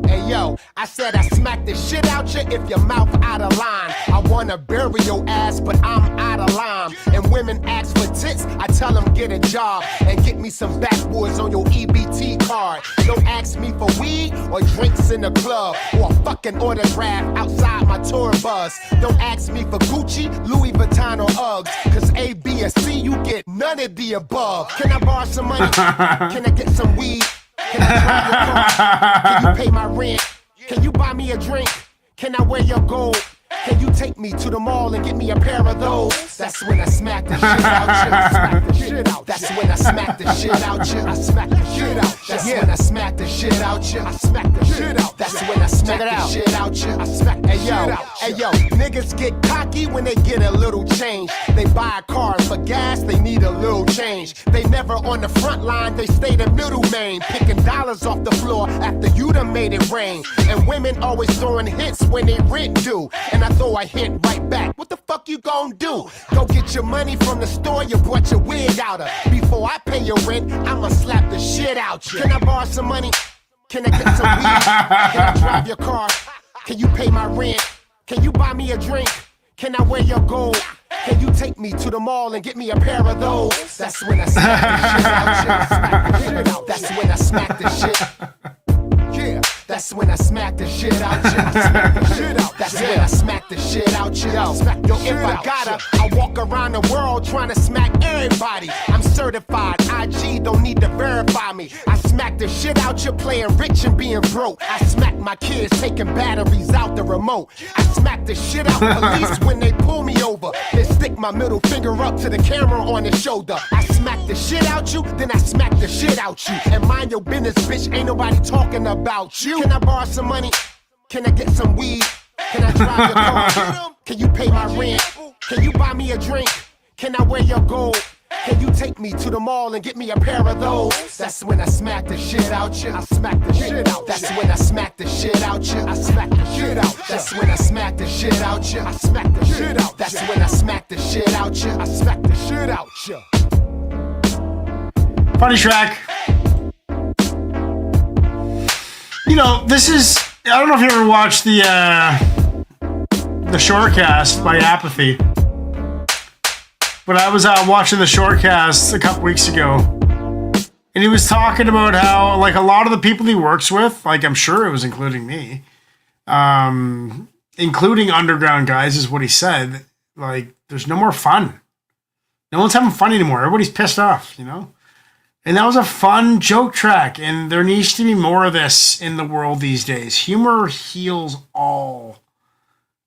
Hey, yo, I said I smacked the shit out you if your mouth out of line. I wanna bury your ass, but I'm out of line. And women ask for tits, I tell them get a job and get me some backwoods on your EBT card. Don't ask me for weed or drinks in the club or a fucking autograph outside my tour bus. Don't ask me for Gucci, Louis Vuitton or Uggs, cause A, B, and C, you get none of the above. Can I borrow some money? Can I get some weed? Can I drive your car? Can you pay my rent? Can you buy me a drink? Can I wear your gold? Can you take me to the mall and get me a pair of those? That's when I smack the shit out you. I smack the shit out. That's when I smack the shit out you. I smack the shit out. That's when I smack the shit out you. I smack the shit out. That's when I smack the shit out you. I smack the shit out. Hey yo, niggas get cocky when they get a little change. They buy a car for gas, they need a little change. They never on the front line, they stay the middle main, picking dollars off the floor after you done made it rain. And women always throwing hits when they rent due. And I throw a hit right back. What the fuck you gon' do? Go get your money from the store you brought your wig out of. Before I pay your rent, I'ma slap the shit out you. Can I borrow some money? Can I get some weed? Can I drive your car? Can you pay my rent? Can you buy me a drink? Can I wear your gold? Can you take me to the mall and get me a pair of those? That's when I smack the shit out you. That's when I smack the shit. Yeah. That's when I smack the shit out you. I smack the shit out. That's when I smack the shit out you. Yo, if I gotta, I walk around the world trying to smack everybody. I'm certified. IG don't need to verify me. I smack the shit out you playing rich and being broke. I smack my kids taking batteries out the remote. I smack the shit out police when they pull me over. Then stick my middle finger up to the camera on the shoulder. I smack the shit out you, then I smack the shit out you. And mind your business, bitch, ain't nobody talking about you. Can I borrow some money? Can I get some weed? Can I drive your car? Can you pay my rent? Can you buy me a drink? Can I wear your gold? Can you take me to the mall and get me a pair of those? That's when I smack the shit out you. I smack the shit out. That's when I smack the shit out you. I smack the shit out. That's when I smack the shit out you. I smack the shit out. That's when I smack the shit out you. I smack the shit out you. Funny track. You know, this is, I don't know if you ever watched the Shortcast by Apathy, but I was watching the Shortcast a couple weeks ago, and he was talking about how, like, a lot of the people he works with, like, I'm sure it was including me, including underground guys, is what he said, like, there's no more fun. No one's having fun anymore. Everybody's pissed off, you know? And that was a fun joke track, and there needs to be more of this in the world these days. Humor heals all.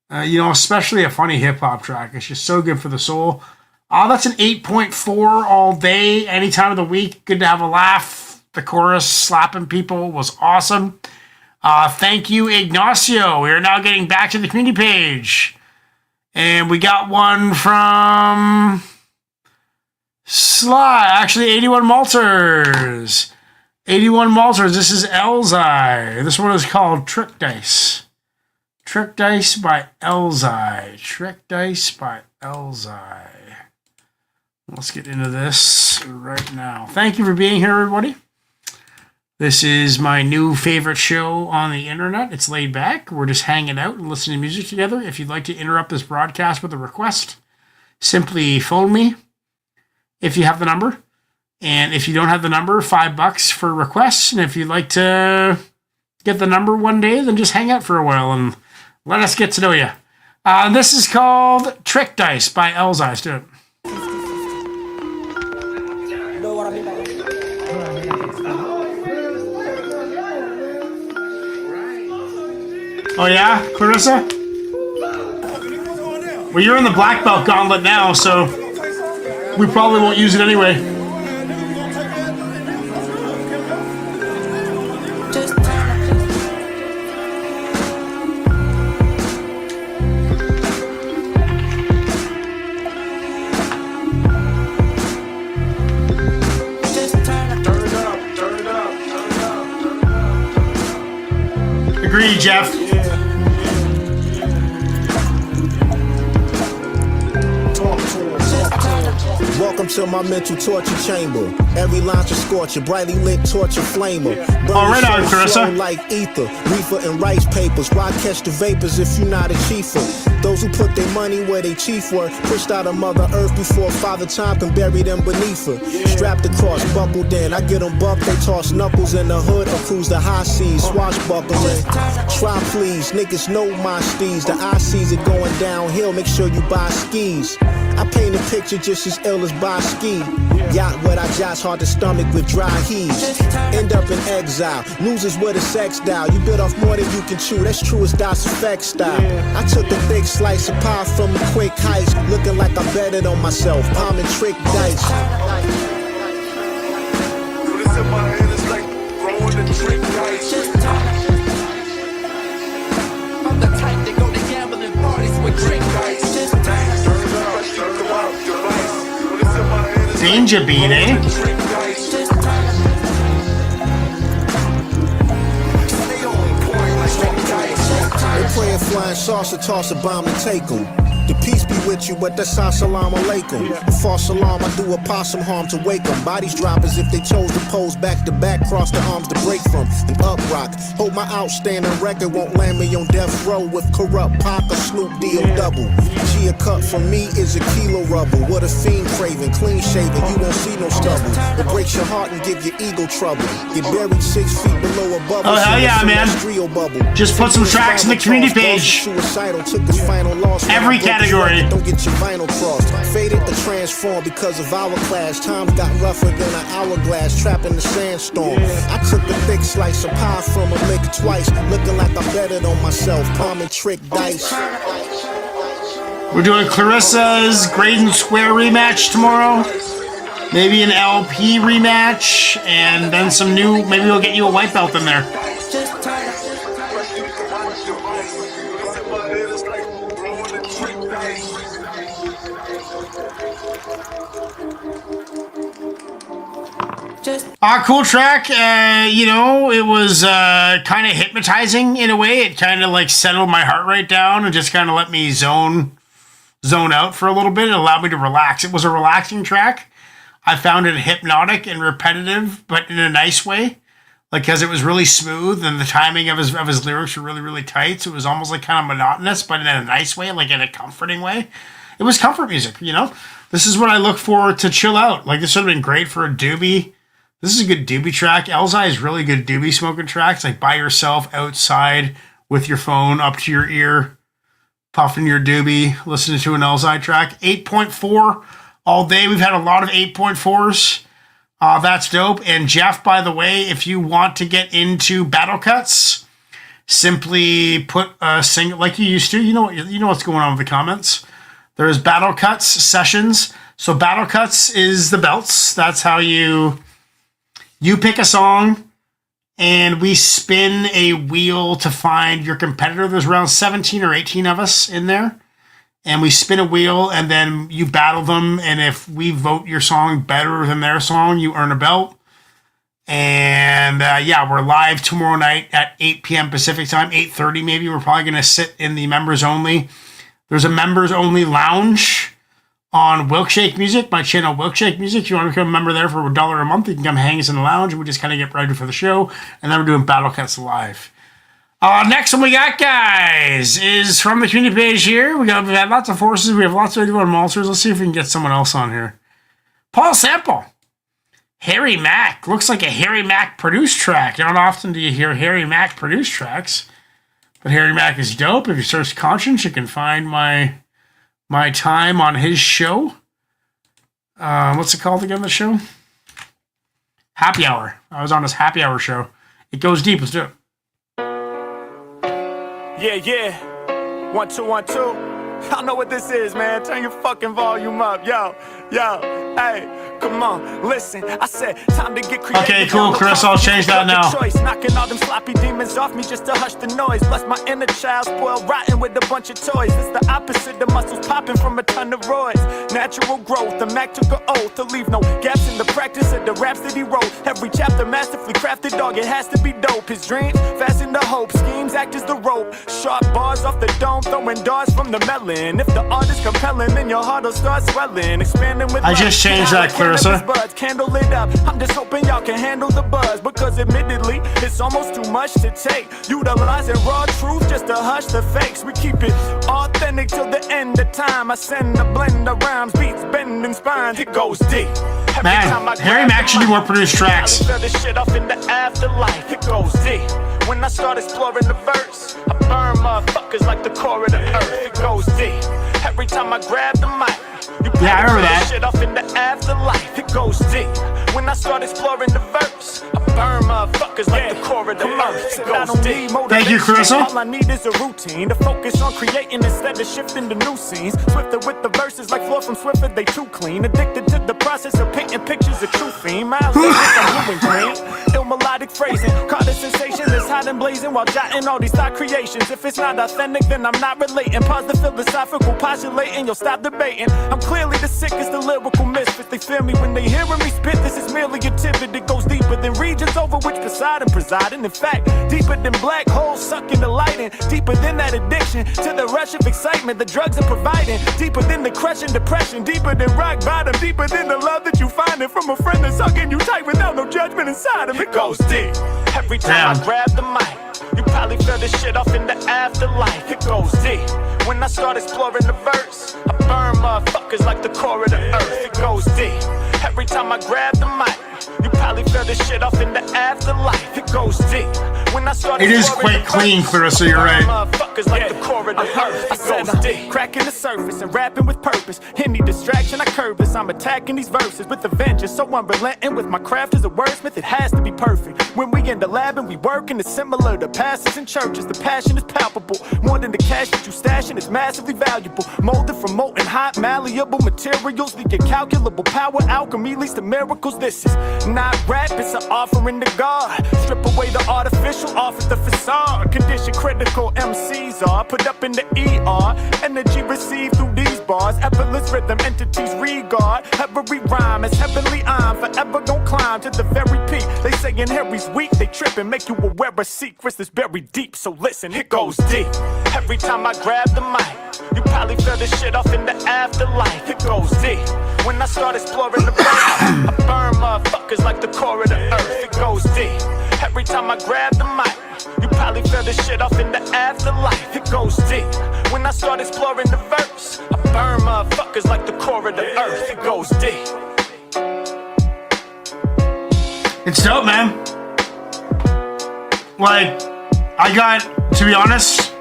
You know, especially a funny hip-hop track. It's just so good for the soul. That's an 8.4 all day, any time of the week. Good to have a laugh. The chorus slapping people was awesome. Thank you, Ignacio. We are now getting back to the community page. And we got one from Sly. Actually, 81 Malters. 81 Malters. This is Elzai. This one is called Trick Dice. Trick Dice by Elzai. Trick Dice by Elzai. Let's get into this right now. Thank you for being here, everybody. This is my new favorite show on the internet. It's laid back. We're just hanging out and listening to music together. If you'd like to interrupt this broadcast with a request, simply phone me if you have the number. And if you don't have the number, $5 for requests. And if you'd like to get the number one day, then just hang out for a while and let us get to know you. This is called Trick Dice by Elzai. Let's do it. Oh yeah, Clarissa? Well, you're in the black belt gauntlet now, so we probably won't use it anyway. Agreed, Jeff. Welcome to my mental torture chamber. Every line to scorch a brightly lit torture flamer. All right, on, Carissa. Like ether, reefer and rice papers. Why catch the vapors if you're not a chiefer? Those who put their money where they chief were pushed out of Mother Earth before Father Time can bury them beneath her. Strapped across, buckled in. I get them bucked, they toss knuckles in the hood or cruise the high seas. Swashbuckling. Try please, niggas know my steez. The eye sees it going downhill. Make sure you buy skis. I paint a picture just as ill as by ski. Yacht what I jot's hard to stomach with dry heaves. End up in exile. News is where the sex dial. You bit off more than you can chew. That's true as Das Effect style. I took a thick slice of pie from a quick heist. Looking like I betted on myself. Palm and trick dice. This in my head is like throwing the trick dice. I'm the type that go to gambling parties with trick dice. Danger Bean, eh? They playing flying saucer, toss a bomb and take 'em. The peace be with you, but that's assalamu alaikum. A false alarm, I do a possum harm to wake 'em. Bodies drop as if they chose to pose back to back, cross the arms to break from an up rock. Hope my outstanding record won't land me on death row with corrupt Pac or Snoop D.O. double. G a cut from me is a kilo rubble. What a fiend craving, clean shaven, you won't see no stubble. It breaks your heart and give your ego trouble. Get buried 6 feet below a bubble. Oh hell yeah, man! Just put some tracks in the community page. Every category. Don't get your vinyl crossed. Faded to transform because of our class. Times got rougher than an hourglass, trapped in the sandstorm. I took a thick slice of pie from a lick twice. Looking like I betted on myself. Palm and trick dice. We're doing Clarissa's Graydon Square rematch tomorrow. Maybe an LP rematch. And then some new, maybe we'll get you a white belt in there. Cool track. You know, it was kind of hypnotizing in a way. It kind of like settled my heart rate down and just kind of let me zone out for a little bit. It allowed me to relax. It was a relaxing track. I found it hypnotic and repetitive, but in a nice way. Like, because it was really smooth and the timing of his lyrics were really, really tight. So it was almost like kind of monotonous, but in a nice way, like in a comforting way. It was comfort music, you know? This is what I look for to chill out. Like, this would have been great for a doobie. This is a good doobie track. Elzai is really good doobie smoking tracks, like by yourself outside with your phone up to your ear, puffing your doobie, listening to an Elzai track. 8.4 all day. We've had a lot of 8.4s. That's dope. And Jeff, by the way, if you want to get into battle cuts, simply put a single like you used to. You know what's going on with the comments. There's battle cuts sessions. So battle cuts is the belts. That's how you pick a song, and we spin a wheel to find your competitor. There's around 17 or 18 of us in there. And we spin a wheel, and then you battle them. And if we vote your song better than their song, you earn a belt. And we're live tomorrow night at 8 p.m. Pacific time, 8:30 maybe. We're probably going to sit in the members only. There's a members only lounge on Wilkshake Music, my channel Wilkshake Music. If you want to become a member there for $1 a month, you can come hang us in the lounge. We just kind of get ready for the show. And then we're doing battle cuts live. Next one we got, guys, is from the community page here. We've had lots of forces. We have lots of everyone monsters. Let's see if we can get someone else on here. Paul Sample. Harry Mack. Looks like a Harry Mack produced track. Not often do you hear Harry Mack produced tracks. But Harry Mack is dope. If you search Conscience, you can find my time on his show. What's it called again, the show? Happy Hour. I was on his Happy Hour show. It goes deep. Let's do it. Yeah. 1 2 1 2. Y'all know what this is, man. Turn your fucking volume up. Yo. Hey, come on, listen. I said, time to get creative. Okay, cool, Chris. I'll change that now. Choice, knocking all them sloppy demons off me just to hush the noise. Bless my inner child, spoiled rotten with a bunch of toys. It's the opposite, the muscles popping from a ton of roids. Natural growth, the Mac took an oath to leave no gaps in the practice of the raps that he wrote. Every chapter masterfully crafted, dog, it has to be dope. His dreams, fasten the hope, schemes act as the rope. Sharp bars off the dome, throwing darts from the melon. If the art is compelling, then your heart will start swelling. Expanding with I just changed that, Clarissa. Candle lit up. I'm just hoping y'all can handle the buzz, because admittedly, it's almost too much to take. Utilizing raw truth just to hush the fakes. We keep it authentic till the end of time. I send a blend of rhymes, beats, bending spines. It goes deep. Man, Harry Mack should do more produced tracks. I this shit off in the afterlife. It goes deep. When I start exploring the verse, I burn motherfuckers like the core of the earth. It goes deep. Every time I grab the mic, yeah, I remember that. Shit off in the afterlife. It goes deep. When I start exploring the verse, I burn motherfuckers like the core of the earth. It goes deep. Thank you, Carissa. All I need is a routine to focus on creating instead of shifting to new scenes. Swifter with the verses like floor from Swiffer, they too clean. Addicted to the process of painting pictures of true theme. Miles with some blue and green. Ill melodic phrasing, caught a sensation that's hot and blazing while jotting all these thought creations. If it's not authentic, then I'm not relating. Pause the philosophical postulating, you'll stop debating. I'm clearly the sickest of lyrical misfits. They feel me when they hearing me spit. This is merely a tidbit that goes deeper than regions over which Poseidon presiding. In fact, deeper than black holes sucking the light in. Deeper than that addiction to the rush of excitement the drugs are providing. Deeper than the crushing depression. Deeper than rock bottom. Deeper than the love that you find it from a friend that's hugging you tight without no judgment inside him. It goes deep. Every time I grab the mic, you probably feel this shit off in the afterlife. It goes deep. When I start exploring the verse, I burn motherfuckers like the core of the earth. It goes deep. Every time I grab the mic, you probably feel this shit off in the afterlife. It goes deep. When I start it is quite clean, Clarissa, you're right. Motherfuckers like the core of the earth. I said I'm deep. Cracking the surface and rapping with purpose. Any distraction, I curve this. I'm attacking these verses with a vengeance. So unrelenting with my craft as a wordsmith. It has to be perfect. When we in the lab and we working, it's similar to pastors and churches. The passion is palpable. More than the cash that you stashing, it's massively valuable. Molded from molten hot, malleable materials. The incalculable power, alchemy leads to miracles. This is not rap, it's an offering to God. Strip away the artificial, offer the facade. Condition critical MCs are put up in the ER. Energy received through these bars. Effortless rhythm entities regard. Every rhyme is heavenly. I'm forever gon' climb to the very peak. They saying Harry's weak, they trippin', make you aware of secrets that's buried deep. So listen, it goes deep. Every time I grab the mic, you probably feel this shit off in the afterlife. It goes deep. When I start exploring the verse, I burn motherfuckers like the core of the earth. It goes deep. Every time I grab the mic, you probably feel this shit off in the afterlife. It goes deep. When I start exploring the verse, I burn motherfuckers like the core of the earth. It goes deep. It's dope, man. Like, I got, to be honest,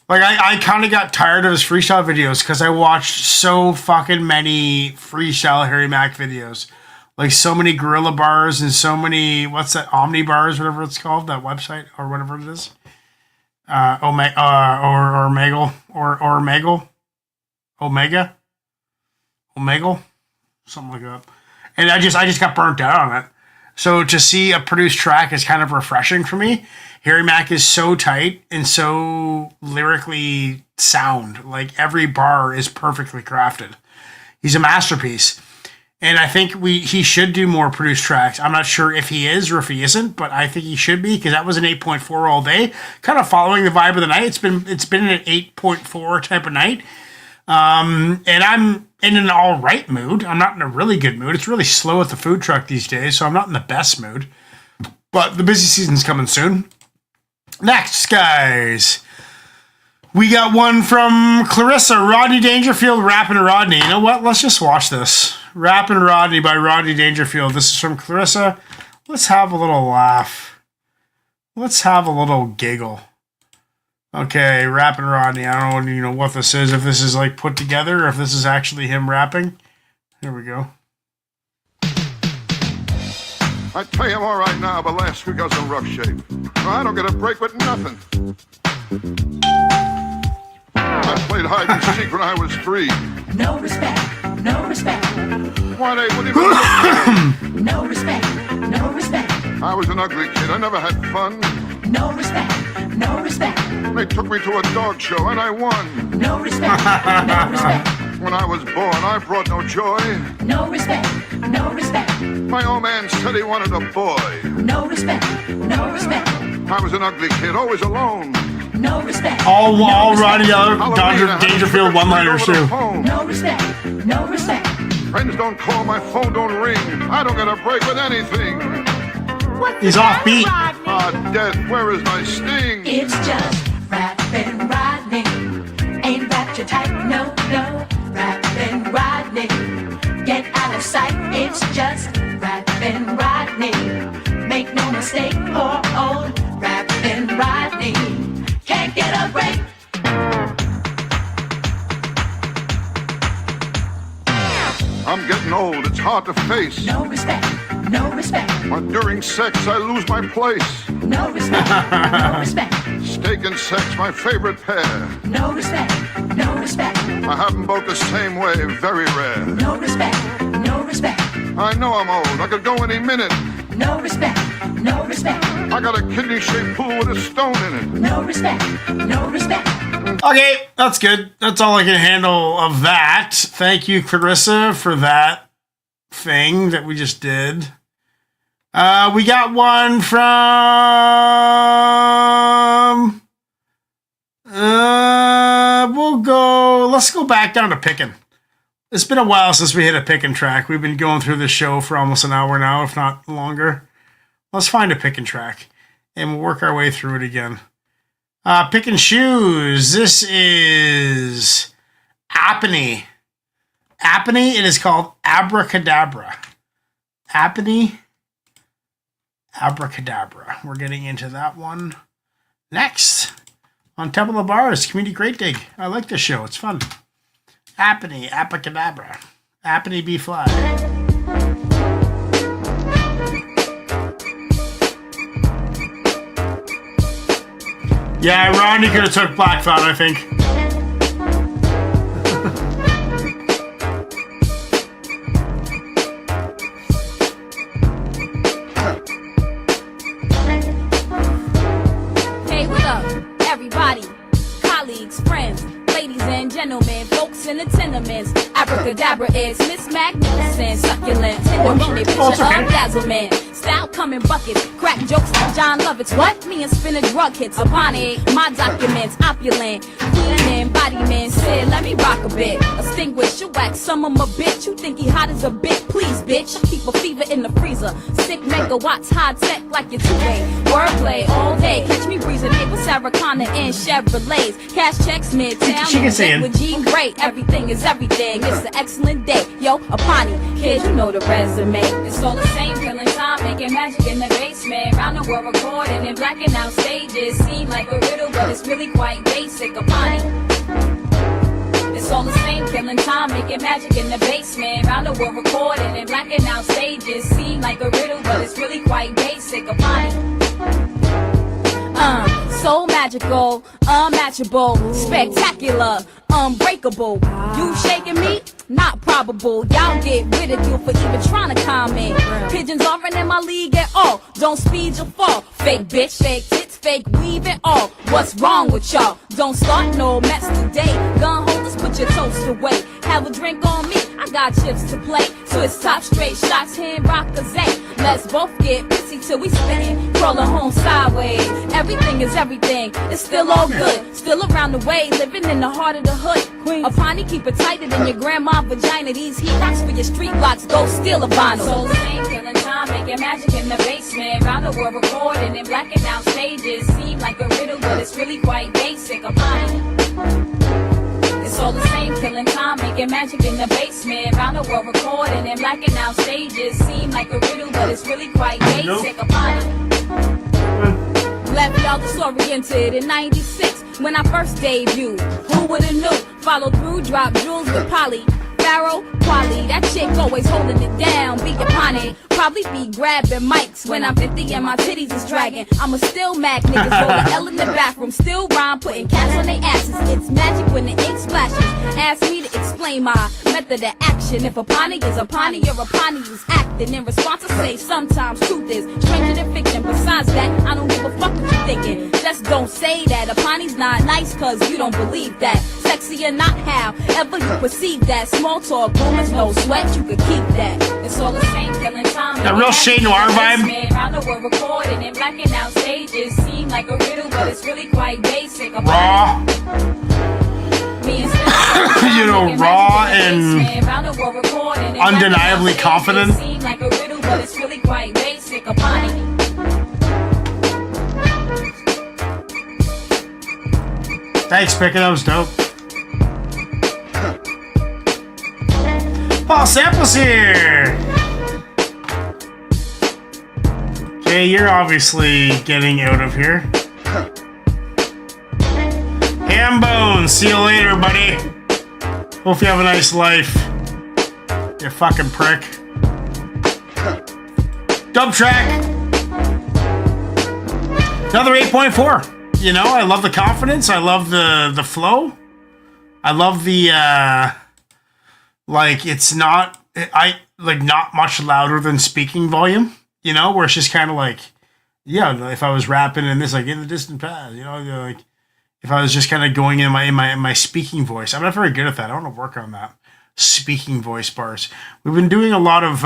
like, I kind of got tired of his freestyle videos because I watched so fucking many freestyle Harry Mack videos. Like, so many Gorilla Bars and so many, what's that, Omni Bars, whatever it's called, that website, or whatever it is. Omega. Omegle, something like that. And I just got burnt out on it. So to see a produced track is kind of refreshing for me. Harry Mack is so tight and so lyrically sound. Like every bar is perfectly crafted. He's a masterpiece. And I think he should do more produced tracks. I'm not sure if he is or if he isn't, but I think he should be, because that was an 8.4 all day. Kind of following the vibe of the night. It's been an 8.4 type of night. And I'm in an all right mood. I'm not in a really good mood. It's really slow at the food truck these days, so I'm not in the best mood. But the busy season's coming soon. Next, guys. We got one from Clarissa. Rodney Dangerfield, Rappin' Rodney. You know what? Let's just watch this. Rappin' Rodney by Rodney Dangerfield. This is from Clarissa. Let's have a little laugh. Let's have a little giggle. Okay, Rappin' Rodney. I don't know what this is. If this is like put together, or if this is actually him rapping. Here we go. I tell you I'm all right now, but last week I was in rough shape. I don't get a break with nothing. I played hide and seek when I was 3. No respect, no respect. Why they wouldn't even look at me. No respect, no respect. I was an ugly kid. I never had fun. No respect, no respect. They took me to a dog show and I won. No respect, no respect. When I was born, I brought no joy. No respect, no respect. My old man said he wanted a boy. No respect, no respect. I was an ugly kid, always alone. No respect. All Rodney Dangerfield one-liners too. No respect, no respect. Friends don't call, my phone don't ring. I don't get a break with anything. He's off beat. Ah, death, where is my sting? It's just Rappin' Rodney. Ain't that your type? No, no. Rappin' Rodney. Get out of sight. It's just Rappin' Rodney. Make no mistake, poor old Rappin' Rodney can't get a break. I'm getting old, it's hard to face. No respect, no respect. But during sex, I lose my place. No respect, no respect. Steak and sex, my favorite pair. No respect, no respect. I have them both the same way, very rare. No respect, no respect. I know I'm old, I could go any minute. No respect, no respect. I got a kidney-shaped pool with a stone in it. No respect, no respect. Okay, that's good. That's all I can handle of that. Thank you, Clarissa, for that thing that we just did. We got one from... let's go back down to picking. It's been a while since we hit a picking track. We've been going through the show for almost an hour now, if not longer. Let's find a picking track, and we'll work our way through it again. Picking shoes. This is Apony. Apony, it is called Abracadabra. Apony, Abracadabra. We're getting into that one next. On Temple of Bars, Community Great Dig. I like this show. It's fun. Apony, Abracadabra. Apony B fly. Yeah, Rodney could have took Black Thought, I think. Hey, what up, everybody? Colleagues, friends, ladies and gentlemen, folks in the tenements. Abracadabra is Miss Magnificent, succulent, tenderoni, picture of dazzlement. Style coming buckets, crack jokes like John Lovitz. What? Me and spinach drug hits upon it. My documents, opulent, queen embodiment. Said, let me rock a bit. Extinguish your wax, some of my bitch. You think he hot as a bit? Please, bitch. Keep a fever in the freezer. Sick megawatts, high tech like your two-way. Wordplay all day. Catch me breezing it with Sarah Connor and Chevrolets. Cash checks midtown. She can sing. With Jean Grey, everything is everything. It's an excellent day. Yo, Apani, kid, you know the resume. It's all the same, killing time, making magic in the basement. Round the world recording and blacking out stages. Seem like a riddle, but it's really quite basic. Apani. It's all the same, killing time, making magic in the basement. Round the world recording and blacking out stages. Seem like a riddle, but it's really quite basic. Apani. So magical, unmatchable, spectacular, unbreakable. You shaking me? not probable. Y'all get ridiculed for even trying to comment. Pigeons aren't in my league at all. Don't speed your fall. Fake bitch, fake tits, fake weave and all. What's wrong with y'all? Don't start no mess today. Gun holders, put your toast away. Have a drink on me, I got chips to play. So it's top straight shots, hand rock a zay. Let's both get busy till we spittin', crawling home sideways. Everything is everything, it's still all good. Still around the way, living in the heart of the hood. A pony keep it tighter than your grandma vagina. These heat rocks for your street blocks, go steal a vinyl. Soul sing, killing time, making magic in the basement. Round the world recording and blacking out stages. Seem like a riddle, but it's really quite basic. A pony. It's all the same, killing time, making magic in the basement. Round the world recording and blacking out stages. Seem like a riddle, but it's really quite basic. Upon it. Left y'all disoriented in 96 when I first debuted. Who would've knew? Followed through, dropped jewels with Polly. Pharaoh, Quali, that chick always holding it down, be upon it. Probably be grabbing mics when I'm 50 and my titties is dragging. I'ma still mag niggas, roll the L in the bathroom, still rhyme, putting cats on their asses. It's magic when the ink splashes. Ask me to explain my method of action. If a pony is a pony, you're a pony who's acting. In response, I say sometimes truth is stranger than fiction. Besides that, I don't give a fuck what you thinking. Just don't say that a pony's not nice, cause you don't believe that. Sexy or not, however you perceive that. Small talk, rumors, no sweat, you could keep that. It's all the same, killing time. That real Shane Noir vibe. Round the world recording and blacking out stages. Seem like a riddle, but it's really quite basic. Raw. You know, raw and undeniably confident. Seem like a riddle, but it's really quite basic. Thanks, Pickett. That was dope. Paul Samples here. Okay, you're obviously getting out of here. Hambone, see you later, buddy. Hope you have a nice life. You fucking prick. Dub track. Another 8.4. You know, I love the confidence. I love the flow. I love the like it's not not much louder than speaking volume. You know, where it's just kind of like, yeah, if I was rapping in this, like in the distant past, you know, like if I was just kind of going in my speaking voice. I'm not very good at that. I want to work on that speaking voice bars. We've been doing a lot of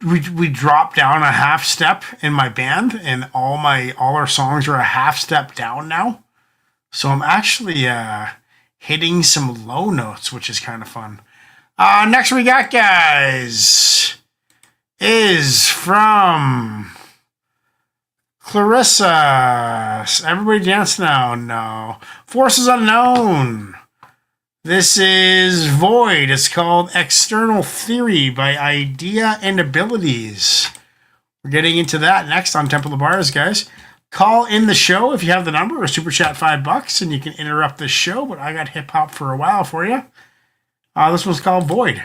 we dropped down a half step in my band, and all our songs are a half step down now. So I'm actually hitting some low notes, which is kind of fun. Next we got, guys, is from Clarissa. Everybody dance now. No. Forces Unknown. This is Void. It's called External Theory by Idea and Abilities. We're getting into that next on Temple of Bars, guys. Call in the show if you have the number, or super chat $5, and you can interrupt the show. But I got hip hop for a while for you. This one's called Void.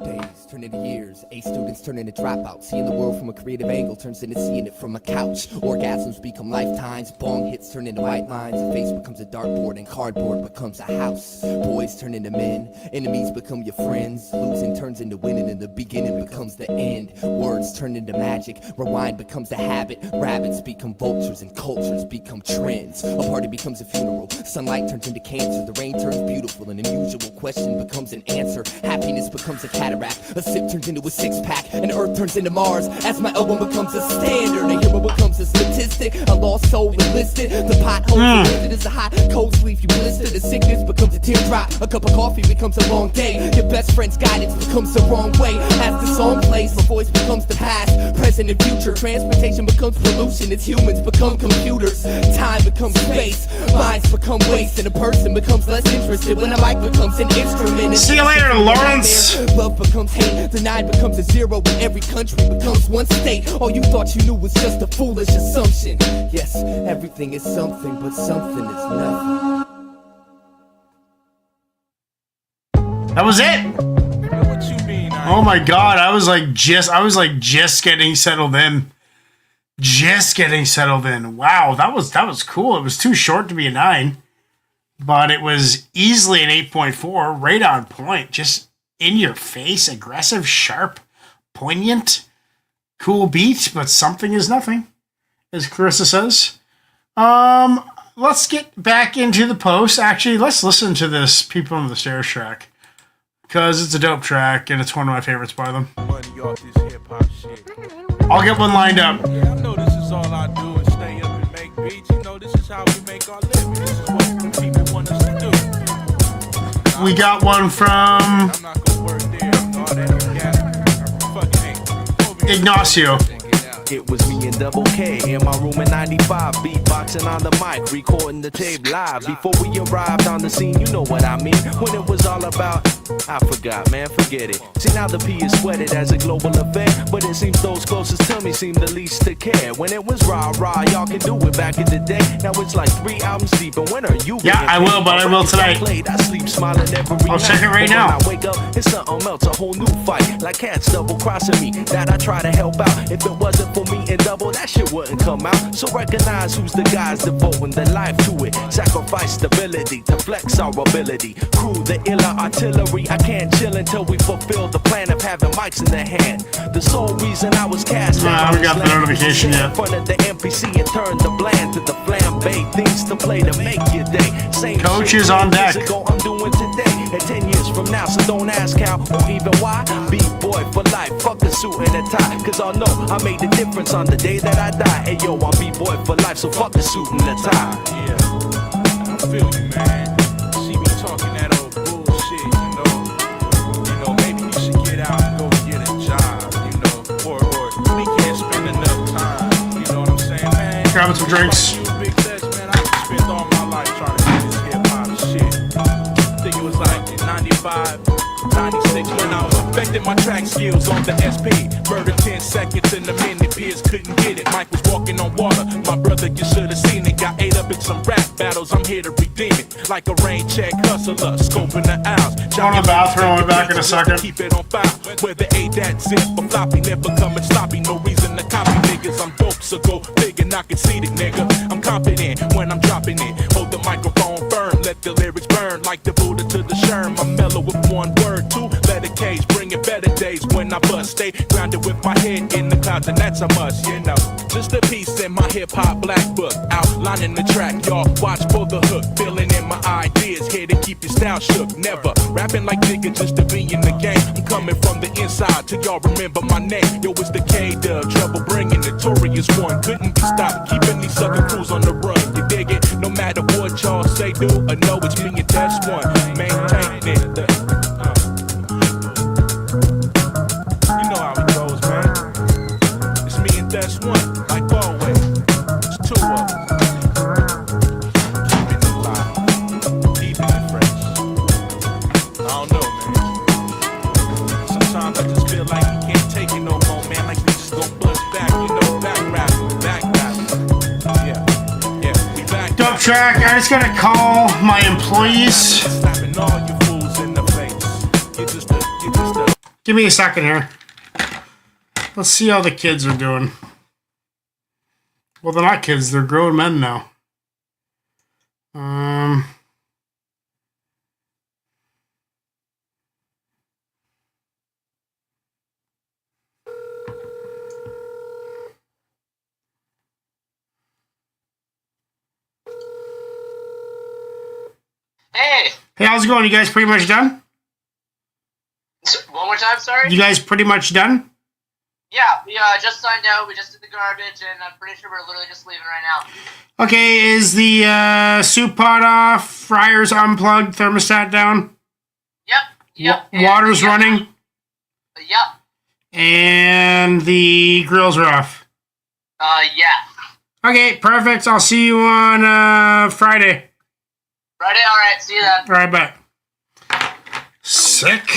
Days turn into years, A students turn into dropouts. Seeing the world from a creative angle turns into seeing it from a couch. Orgasms become lifetimes, bong hits turn into white lines. A face becomes a dartboard and cardboard becomes a house. Boys turn into men, enemies become your friends. Losing turns into winning and the beginning becomes the end. Words turn into magic, rewind becomes a habit. Rabbits become vultures and cultures become trends. A party becomes a funeral, sunlight turns into cancer. The rain turns beautiful, an unusual question becomes an answer. Happiness becomes a cataract, a sip turns into a six-pack, and Earth turns into Mars. As my album becomes a standard, a hero becomes a statistic, a lost soul enlisted. The pothole enlisted is a hot cold sleeve you blistered. A sickness becomes a teardrop, a cup of coffee becomes a long day. Your best friend's guidance becomes the wrong way. As the song plays, my voice becomes the past, present and future. Transportation becomes pollution, as humans become computers. Time becomes space, minds become waste, and a person becomes less interested when a mic becomes an instrument. See you later, Lawrence. Love becomes hate, the 9 becomes a 0, and every country becomes one state. All you thought you knew was just a foolish assumption. Yes, everything is something, but something is nothing. That was it. Oh my god, I was like just getting settled in. Just getting settled in. Wow, that was cool. It was too short to be a 9. but it was easily an 8.4, right on point. Just in your face, aggressive, sharp, poignant, cool beat, but something is nothing, as Clarissa says. Let's get back into the post. Actually, let's listen to this People on the Stairs track, because it's a dope track, and it's one of my favorites by them. I'll get one lined up. Yeah, I know this is all I do is stay up and make beats. You know, this is how we make our living. This is what people want us to do. We got one from I'm not gonna work there. No, that ain't Ignacio. It was me and Double K in my room in 95, beatboxing on the mic, recording the tape live. Before we arrived on the scene, you know what I mean. When it was all about, I forgot, man, forget it. See, now the P is sweated as a global affair, but it seems those closest to me seem the least to care. When it was rah-rah, y'all can do it back in the day. Now it's like 3 albums deep, and when are you? Yeah, I will, but I will tonight. I sleep smiling every I'll check it right now. When I wake up, it's something else, a whole new fight. Like cats double-crossing me, that I try to help out. If it wasn't for me and Double, that shit wouldn't come out. So recognize who's the guys devoting their life to it. Sacrifice stability to flex our ability. Crew the iller artillery. I can't chill until we fulfill the plan of having mics in their hand. The sole reason I was cast out. We got the notification yet. In front of the NPC and turn the bland to the flambe. Things to play to make your day. Same Coach shit is on deck. Ago I'm doing today. And 10 years from now, so don't ask how or even why. B-boy for life, fuck a suit and a tie. Cause I'll know I made the difference on the day that I die. Hey yo, I'm B-boy for life, so fuck the suit and the tie. Yeah, I feel you, man. See me talking that old bullshit, you know. You know, maybe you should get out and go get a job, you know. Or we can't spend enough time, you know what I'm saying, man? Grabbing some drinks. You a big test, man. I spent all my life trying to do this hip-hop shit. I think it was like in 95, 96 when I perfected my track skills on the SP. Murder 10 seconds in a minute, peers couldn't get it. Mike was walking on water, my brother, you should have seen it. Got ate up in some rap battles, I'm here to redeem it. Like a rain check hustler, scoping the owls. Going to the bathroom, I'll be back in a second. Keep it on file, whether A that zip or floppy, never coming sloppy. No reason to copy niggas, I'm dope, so go big and I concede it, nigga. I'm confident when I'm dropping it. Hold the microphone firm, let the lyrics burn like the Buddha to the Sherm. I'm mellow with one word, two letter K's, bringing better days when I bust. Stay grounded with my head in the clouds, and that's a must, you know. Just a piece in my hip-hop black book, outlining the track, y'all. Watch for the hook, filling in my ideas, here to keep your style shook. Never rapping like nigga just to be in the game. I'm coming from the inside till y'all remember my name. Yo, it's the K-Dub, trouble bringing notorious one. Couldn't be stopped, keeping these other crews on the run. You dig it? No matter what y'all say, do or know, it's me and that's one. Maintain it. You know how it goes, man. It's me and that's one, like always. It's two of us. Keeping it alive, keeping it fresh. I don't know, man. Sometimes I just feel like you can't take it no more, man. Like we just gon' bust back, you know, back rapping, back rapping. Yeah, we back. Dope track. I just gotta call my employees. Slapping all you fools in the face. You just a. Give me a second here. Let's see how the kids are doing. Well, they're not kids. They're grown men now. Hey! Hey, how's it going? You guys pretty much done? One more time, sorry? You guys pretty much done? Yeah, we just signed out, we just did the garbage, and I'm pretty sure we're literally just leaving right now. Okay, is the soup pot off, fryers unplugged, thermostat down? Yep. Water's running? Yep. And the grills are off? Yeah. Okay, perfect. I'll see you on Friday. Friday, alright, see you then. Alright, bye. Sick.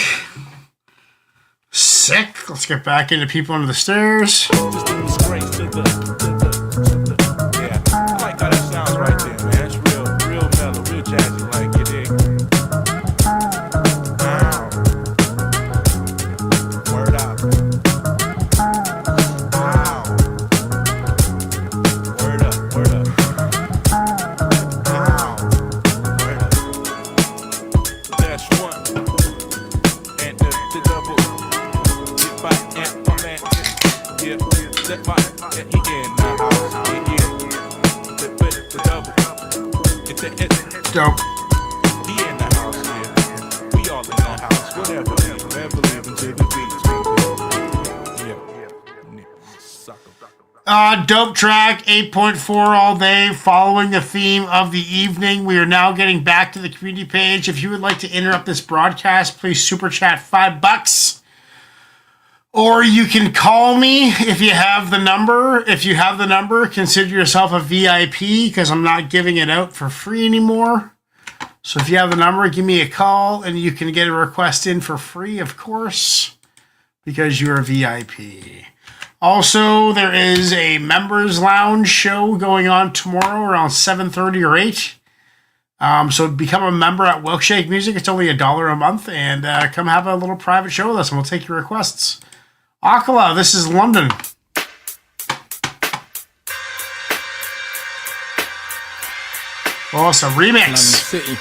Let's get back into People Under the Stairs. Yeah, I like how that sounds right there, man. It's real mellow, real jazzy, like you dig. Wow. Word out. Wow. Word up. Wow. Word up. Step by, he in the house. The double. Dope. He in the house, yeah. We all in the house. Whatever leave until the beats. Yeah. Sucker. Dope track, 8.4 all day, following the theme of the evening. We are now getting back to the community page. If you would like to interrupt this broadcast, please super chat $5. Or you can call me if you have the number. If you have the number, consider yourself a VIP because I'm not giving it out for free anymore. So if you have the number, give me a call and you can get a request in for free, of course, because you're a VIP. Also, there is a members lounge show going on tomorrow around 7:30 or 8. So become a member at Wilkshake Music. It's only $1 a month, and come have a little private show with us, and we'll take your requests. Akala, this is London. Oh, it's a remix. London City.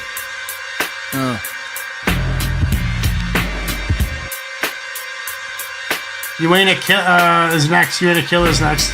You ain't a kill is next. You ain't a kill is next.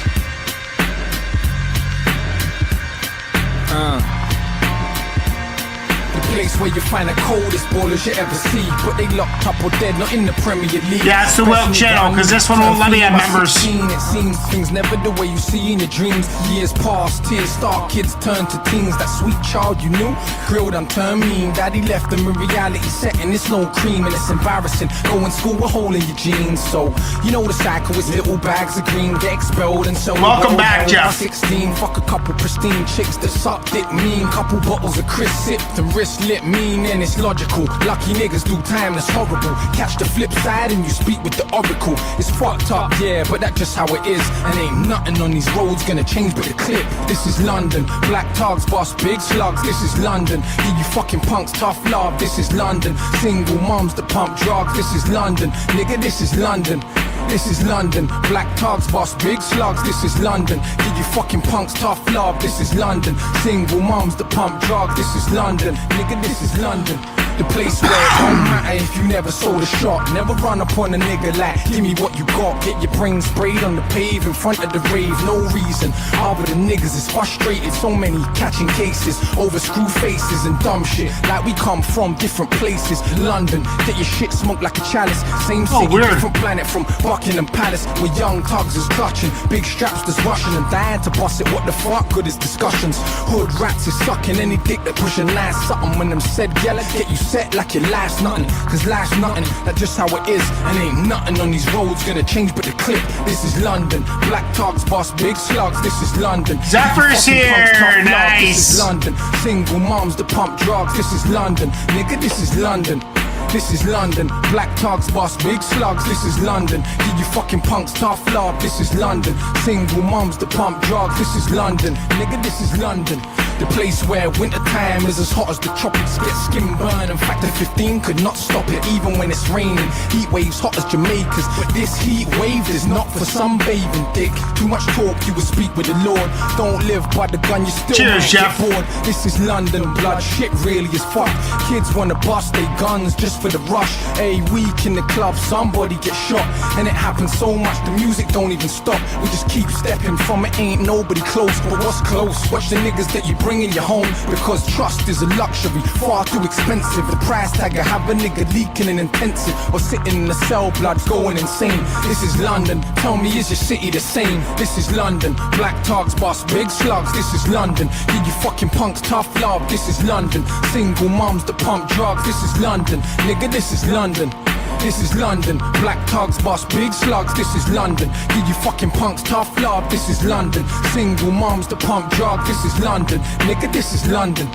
Place where you find the coldest ballers you ever see, but they locked up or dead, not in the Premier League. Yeah, it's the Wilk channel, because this one won't let me have members. It seems things never the way you see in your dreams. Years pass, tears start, kids turn to teens. That sweet child you knew, grilled and turned mean. Daddy left them in reality setting, it's no cream and it's embarrassing. Going school with a hole in your jeans, so you know the cycle is little bags of green, get expelled and so. Welcome back, Jeff. 16, fuck a couple pristine chicks that sucked it mean. Couple bottles of Chris sipped and wrist lit mean and it's logical. Lucky niggas do time that's horrible. Catch the flip side and you speak with the oracle. It's fucked up, yeah, but that's just how it is. And ain't nothing on these roads gonna change but the clip. This is London. Black togs bust big slugs. This is London. Give you fucking punks tough love. This is London. Single moms that pump drugs. This is London. Nigga, this is London. This is London. Black togs bust big slugs. This is London. Give you fucking punks tough love. This is London. Single moms that pump drugs. This is London. Nigga, this is London. The place where it don't matter if you never sold a shot. Never run up on a nigga like, give me what you got. Get your brain sprayed on the pave in front of the rave. No reason, other than niggas is frustrated. So many catching cases over screw faces and dumb shit. Like we come from different places. London, get your shit smoked like a chalice. Same city, different planet from Buckingham Palace. Where young tugs is clutching, big straps that's rushing and dying to bust it. What the fuck good is discussions? Hood rats is sucking any dick that pushing nice something. When them said yellow, get you set like your life's nothing, cause life's nothing, that's just how it is. And ain't nothing on these roads gonna change but the clip. This is London. Black togs bust big slugs. This is London. Zephyr's here, nice. This is London. Single moms that pump drugs. This is London. Nigga, this is London. This is London. Black togs bust big slugs. This is London. Give you fucking punks tough love. This is London. Single moms that pump drugs. This is London. Nigga, this is London. The place where wintertime is as hot as the tropics. Get skin burn and factor 15 could not stop it. Even when it's raining, heat waves hot as Jamaica's. But this heat wave is not for sunbathing, dick. Too much talk, you will speak with the Lord. Don't live by the gun, you still might get bored. This is London, blood shit really is fucked. Kids wanna bust their guns just for the rush. A week in the club, somebody get shot. And it happens so much, the music don't even stop. We just keep stepping from it, ain't nobody close. But what's close? Watch the niggas that you bringing you home, because trust is a luxury, far too expensive. The price tag of have a nigga leaking in intensive or sitting in the cell, blood going insane. This is London, tell me is your city the same? This is London, black togs bust big slugs. This is London, give you fucking punks tough love. This is London, single moms that pump drugs. This is London, nigga, this is London. This is London, black togs bust big slugs. This is London, give you fucking punks tough love. This is London, single moms that pump drugs. This is London, nigga, this is London.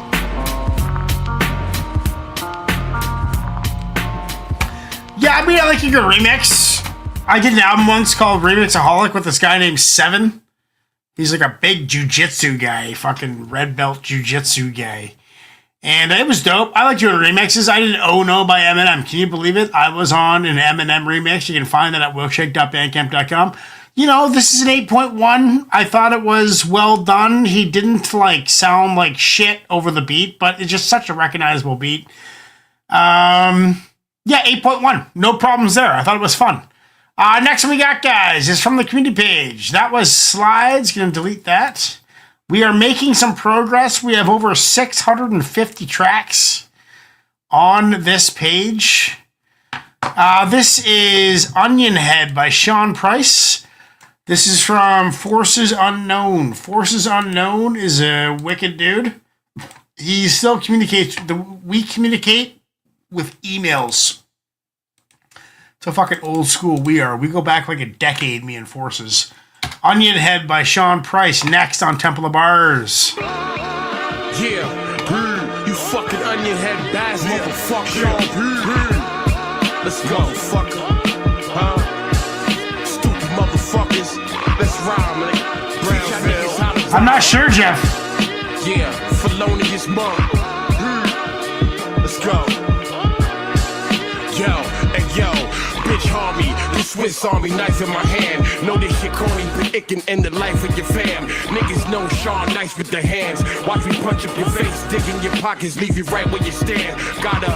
Yeah, I mean, I like a good remix. I did an album once called Remixaholic with this guy named Seven. He's like a big jujitsu guy, fucking red belt jujitsu guy. And it was dope. I like doing remixes. I did Oh No by Eminem. Can you believe it? I was on an Eminem remix. You can find that at wilkshake.bandcamp.com. You know, this is an 8.1. I thought it was well done. He didn't like sound like shit over the beat, but it's just such a recognizable beat. Yeah, 8.1. No problems there. I thought it was fun. Next one we got, guys, is from the community page. That was Slides. Going to delete that. We are making some progress. We have over 650 tracks on this page. This is Onion Head by Sean Price. This is from Forces Unknown. Forces Unknown is a wicked dude. He still communicates. We communicate with emails. So fucking old school we are. We go back like a decade, me and Forces. Onion Head by Sean Price. Next on Temple of Bars. Yeah, you fucking onion head bass motherfucker. Let's go, fucker. Huh? Stupid motherfuckers. Let's rhyme, man. Brownsville. I'm not sure, Jeff. Yeah, felonious monk. Let's go. Yo, and yo, bitch harmy, the Swiss Army knife in my hand. Know this shit corny, but it can end the life of your fam. Niggas know Sean nice with the hands. Watch me punch up your face, dig in your pockets, leave you right where you stand. Got a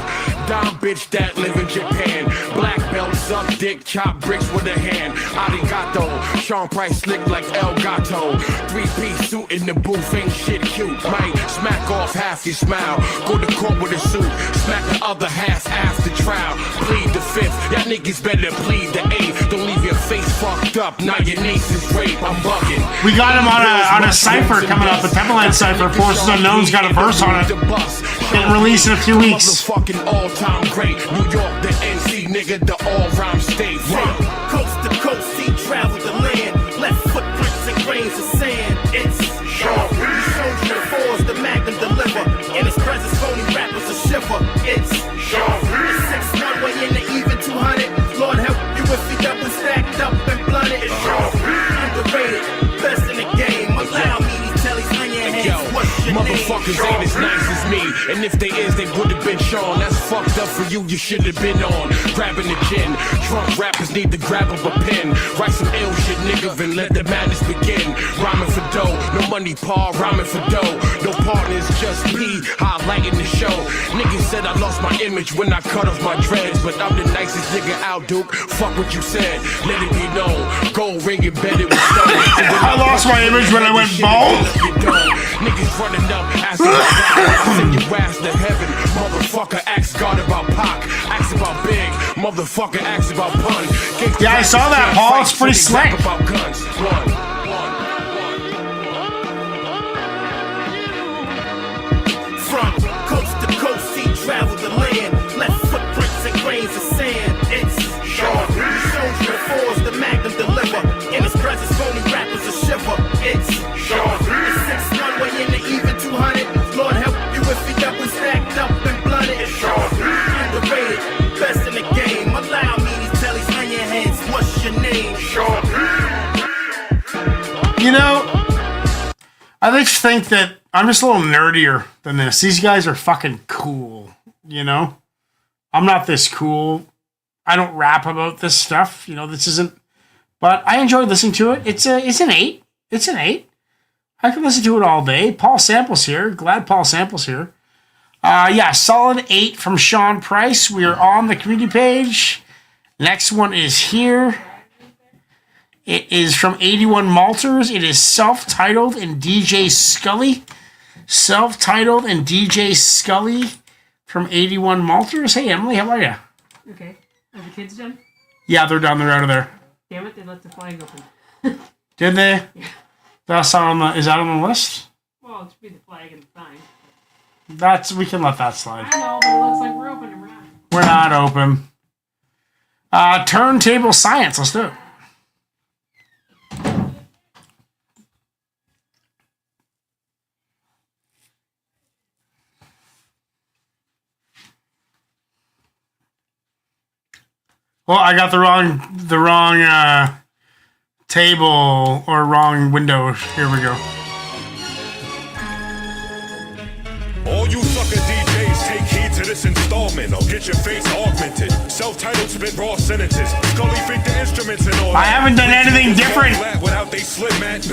dumb bitch that live in Japan. Black belt, suck dick, chop bricks with a hand. Arigato, Sean Price slick like El Gato. 3-piece suit in the booth, ain't shit cute. Might smack off half your smile. Go to court with a suit, smack the other half after trial. Plead the fifth, y'all niggas better plead the eighth. Don't leave your face fucked up, now your niece is rape. I'm bugging. We got him on a cipher coming up, a Temple cipher. Forces Unknown's got a verse on it. Getting released in a few weeks. Motherfucking all-time great. New York, the NC, nigga, the all-rhyme state. From coast to coast, sea travel the land. Left footprints and grains of sand. It's Sean. He shows you the fours, the Magnum deliver. In his presence, phony rappers a shiver. It's Sean. It's 6-1 way in the even 200. Lord help you if you double stacked up and blooded. It's Sean. Underrated, best in the game. Allow me to tell these onion heads what's your Motherfuckers name. ain't as nice as me, and if they is, they would've been Sean. That's fucked up for you, you should've been on grabbing the gin. Drunk rappers need to grab up a pen. Write some ill shit, nigga, and let the madness begin. Rhyming for dough, no money, Paul, rhyming for dough. No partners, just me, highlighting the show. Niggas said I lost my image when I cut off my dreads, but I'm the nicest nigga out, Duke. Fuck what you said, let it be known. Gold ring embedded with stone. I lost my image when I went bald. Niggas running up, asking about God, send your ass to heaven. Motherfucker, ask God about Pac, ask about Big. Motherfucker, ask about Pun. Yeah, I saw that, Paul. It's pretty slick. About guns. From coast to coast, sea travel the land. Left footprints and grains of sand. It's Sean. He shows you the fours, the Magnum deliver. In his presence, phony rappers a shiver. It's Sean. It's 6-1 way in the even 200. Lord help you if you double stacked up and blooded. It's Sean. Underrated, best in the game. Allow me to tell these onion heads what's your name. Sean. You know, I just think that I'm just a little nerdier than this. These guys are fucking cool, you know? I'm not this cool. I don't rap about this stuff. You know, this isn't... But I enjoy listening to it. It's an 8. It's an 8. I can listen to it all day. Paul Sample's here. Glad Paul Sample's here. Yeah, solid 8 from Sean Price. We are on the community page. Next one is here. It is from 81 Malters. It is self-titled and DJ Scully. Self-titled and DJ Scully from 81 Malters. Hey, Emily, how are you? Okay. Are the kids done? Yeah, they're done. They're out of there. Damn it, they let the flag open. Did they? Yeah. That's on the, is that on the list? Well, it should be the flag and the sign. We can let that slide. I know, but it looks like we're open and we're not. We're not open. Turntable Science. Let's do it. Well, I got the wrong table or wrong window. Here we go. All you sucker DJs, take heed to this installment. I'll get your face augmented. Self-titled spit raw sentences. Scully think the instruments and all. I haven't done anything different,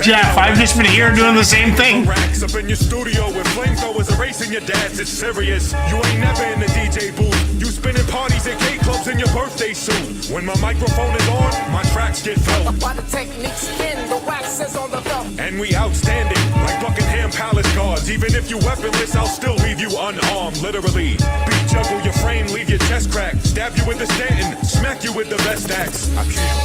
Jeff. I've just been here doing the same thing. Racks up in your studio with flamethrowers erasing your dads. It's serious. You ain't never in the DJ booth. You spinning parties at gay clubs in your birthday suit. When my microphone is on, my tracks get felt. By the technique spin, the wax is on the belt. And we outstanding, like Buckingham Palace guards. Even if you weaponless, I'll still leave you unarmed, literally. Beat juggle your frame, leave your chest cracked. Stab you with the Stanton, smack you with the best axe. I can't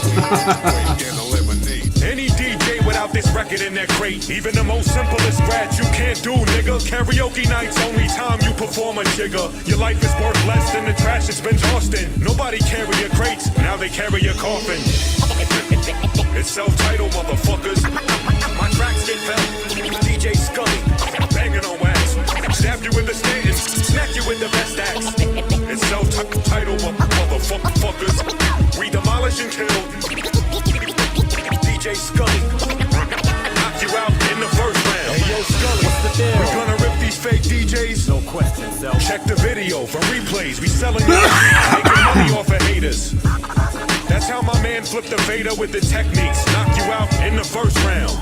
wait to eliminate any DJ without this record in their crate. Even the most simplest scratch you can't do, nigga. Karaoke night's only time you perform a jigger. Your life is worth less than the trash it's been tossed in. Nobody carry your crates, now they carry your coffin. It's self-titled, motherfuckers. My tracks get felt. DJ Scully, banging on wax. Stab you with the Stanton, smack you with the best axe. It's self-titled, motherfuckers. We demolish and kill. DJ Scully, knock you out in the first round. Hey yo, Scully, what's the deal? We gonna rip these fake DJs? No question, self. Check the video for replays. We selling your making money off of haters. That's how my man flipped the Vader with the techniques. Knock you out in the first round.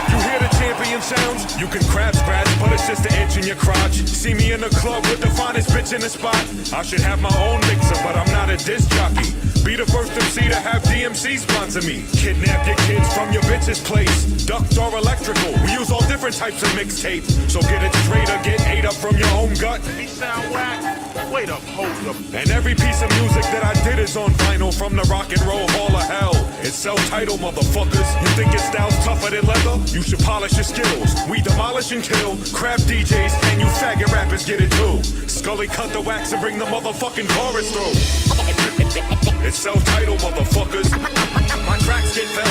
You hear the champion sounds? You can crab scratch, but it's just an itch in your crotch. See me in the club with the finest bitch in the spot. I should have my own mixer, but I'm not a disc jockey. Be the first MC to have DMC sponsor me. Kidnap your kids from your bitch's place. Duct or electrical, we use all different types of mixtape. So get it straight or get ate up from your own gut. He sound whack. Wait up, hold up. And every piece of music that I did is on vinyl from the Rock and Roll Hall of Hell. It's self-titled, motherfuckers. You think your style's tougher than leather? You should polish your skills. We demolish and kill. Crap DJs and you faggot rappers get it too. Scully cut the wax and bring the motherfucking chorus through. It's self-titled, motherfuckers. My tracks get felt.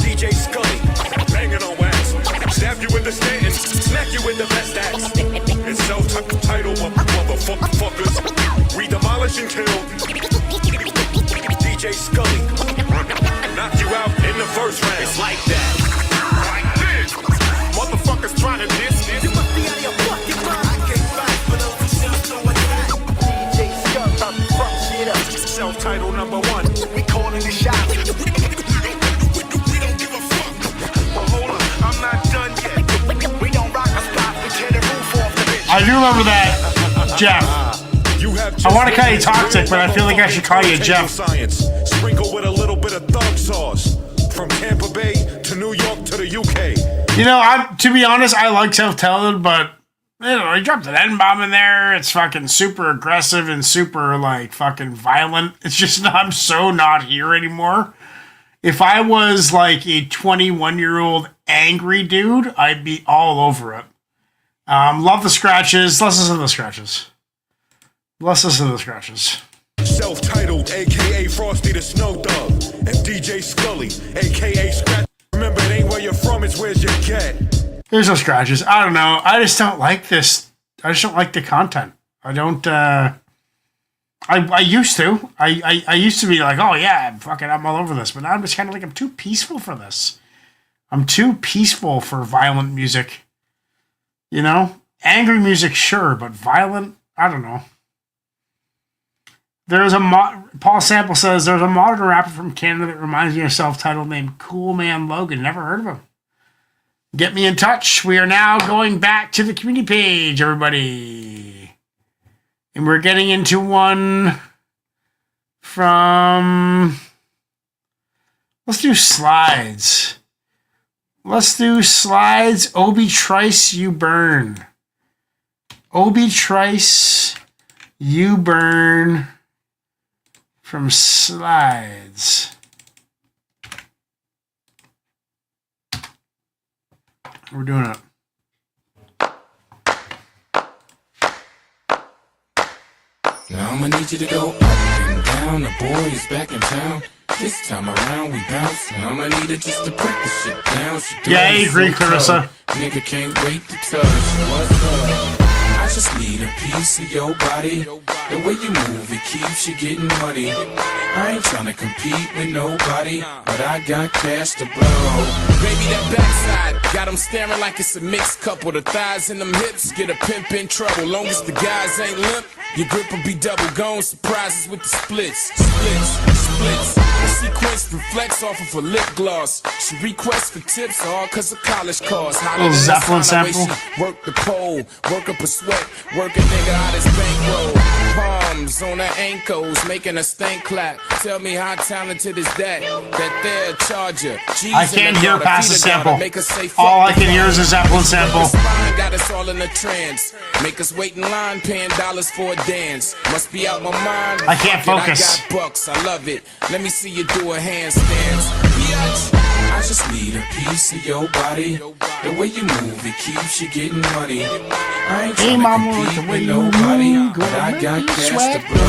DJ Scully, banging on wax. Stab you with the Stanton, smack you with the best axe. It's self-titled, motherfuckers. We demolish and kill. DJ Scully, knock you out in the first round. It's like that. Like this. Motherfuckers trying to diss this. You must be out of your fucking mind. I can't fight for those who still doing that. DJ Scully, I'm fuck shit up. Self-titled number one. We calling the shot. We don't give a fuck. Well, hold up, I'm not done yet. We don't rock a spot. We tear the roof off the bitch. I do remember that, Jeff. I want to call you Toxic, but I feel like I should call you Jeff. Science, sprinkle with a little bit of thug sauce. From Tampa Bay to New York to the UK. You know, to be honest, I like self-titled, but you know, he dropped an N-bomb in there. It's fucking super aggressive and super like fucking violent. It's just I'm so not here anymore. If I was like a 21-year-old angry dude, I'd be all over it. Love the scratches. Let's listen to the scratches. Self-titled, aka Frosty the Snow Dog, and DJ Scully, aka Scratch. Remember, it ain't where you're from, it's where's your get. There's no scratches. I don't know. I just don't like this. I just don't like the content. I don't. I used to. I used to be like, oh yeah, I'm all over this. But now I'm just kind of like, I'm too peaceful for this. I'm too peaceful for violent music. You know, angry music, sure, but violent, I don't know. There's a Paul Sample says there's a modern rapper from Canada that reminds me of self-titled named Cool Man Logan. Never heard of him. Get me in touch. We are now going back to the community page, everybody. And we're getting into one from... Let's do slides. Obi Trice, you burn. Obi Trice, you burn. From slides. We're doing it. Now I'ma need you to go up and down. The boy is back in town. This time around we bounce. Now I'ma need it just to put the shit down. Yeah, I agree, Clarissa. Nigga can't wait to touch. What's up? I just need a piece of your body. The way you move, it keeps you getting money. I ain't tryna compete with nobody, but I got cash to blow. Baby, that backside got them staring like it's a mixed couple. The thighs and them hips get a pimp in trouble. Long as the guys ain't limp, your grip will be double gone. Surprises with the splits. The sequence reflects off of a lip gloss. She requests for tips, all cause of college costs. Little Zeppelin sample. Work the pole, work up a sweat, work a nigga out his bankroll. palms on her ankles, making a stank clap. Tell me how talented is that? That there charger. I can't hear past the sample. All I can hear is a Zeppelin sample. Got us all in a trance. Make us wait in line, paying dollars for a dance. Must be out my mind. I can't focus. I got bucks, I love it. Let me see you do a handstand. Bitch. I just need a piece of your body. The way you move, it keeps you getting money. I ain't trying to compete with nobody, but I got cash to blow.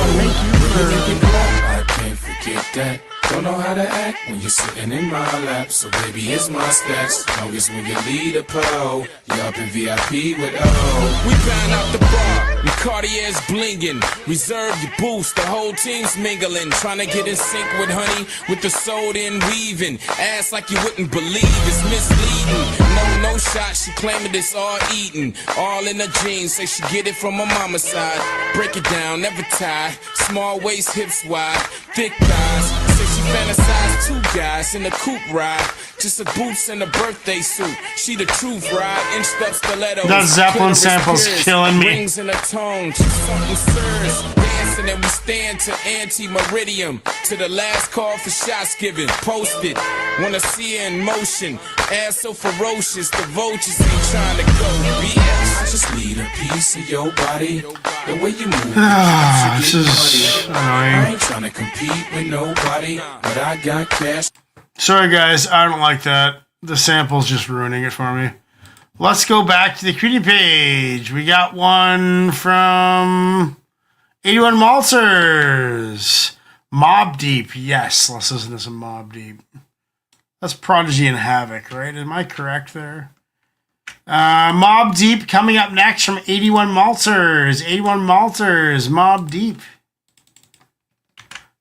I can't forget that. Don't know how to act when you're sitting in my lap. So baby, here's my stats. Longest when you lead a pole, you up in VIP with O. We bound out the bar, and Cartier's blinging. Reserve your boost, the whole team's mingling. Trying to get in sync with honey, with the soda and weaving. Ass like you wouldn't believe, it's misleading. No shot, she claiming it's all eating. All in her jeans, say she get it from her mama's side. Break it down, never tie. Small waist, hips wide, thick thighs. Say she fantasize two guys in a coupe ride. Just a boots and a birthday suit. She the truth ride, inched up stilettos. That Zeppelin sample's killing me. Rings in her tongue, something stirs. Dancing and we stand to anti-meridium. To the last call for shots given. Posted, wanna see her in motion. Ass so ferocious, the vultures ain't trying to go. BS. I just need a piece of your body. The way you move, this is annoying. I ain't trying to compete with nobody, but I got cash. Sorry guys, I don't like that. The sample's just ruining it for me. Let's go back to the community page. We got one from 81 Malters. Mob Deep. Yes, let's listen to some Mob Deep. That's Prodigy and Havoc, right? Am I correct there? Mob Deep coming up next from 81 Malters. 81 Malters, Mob Deep.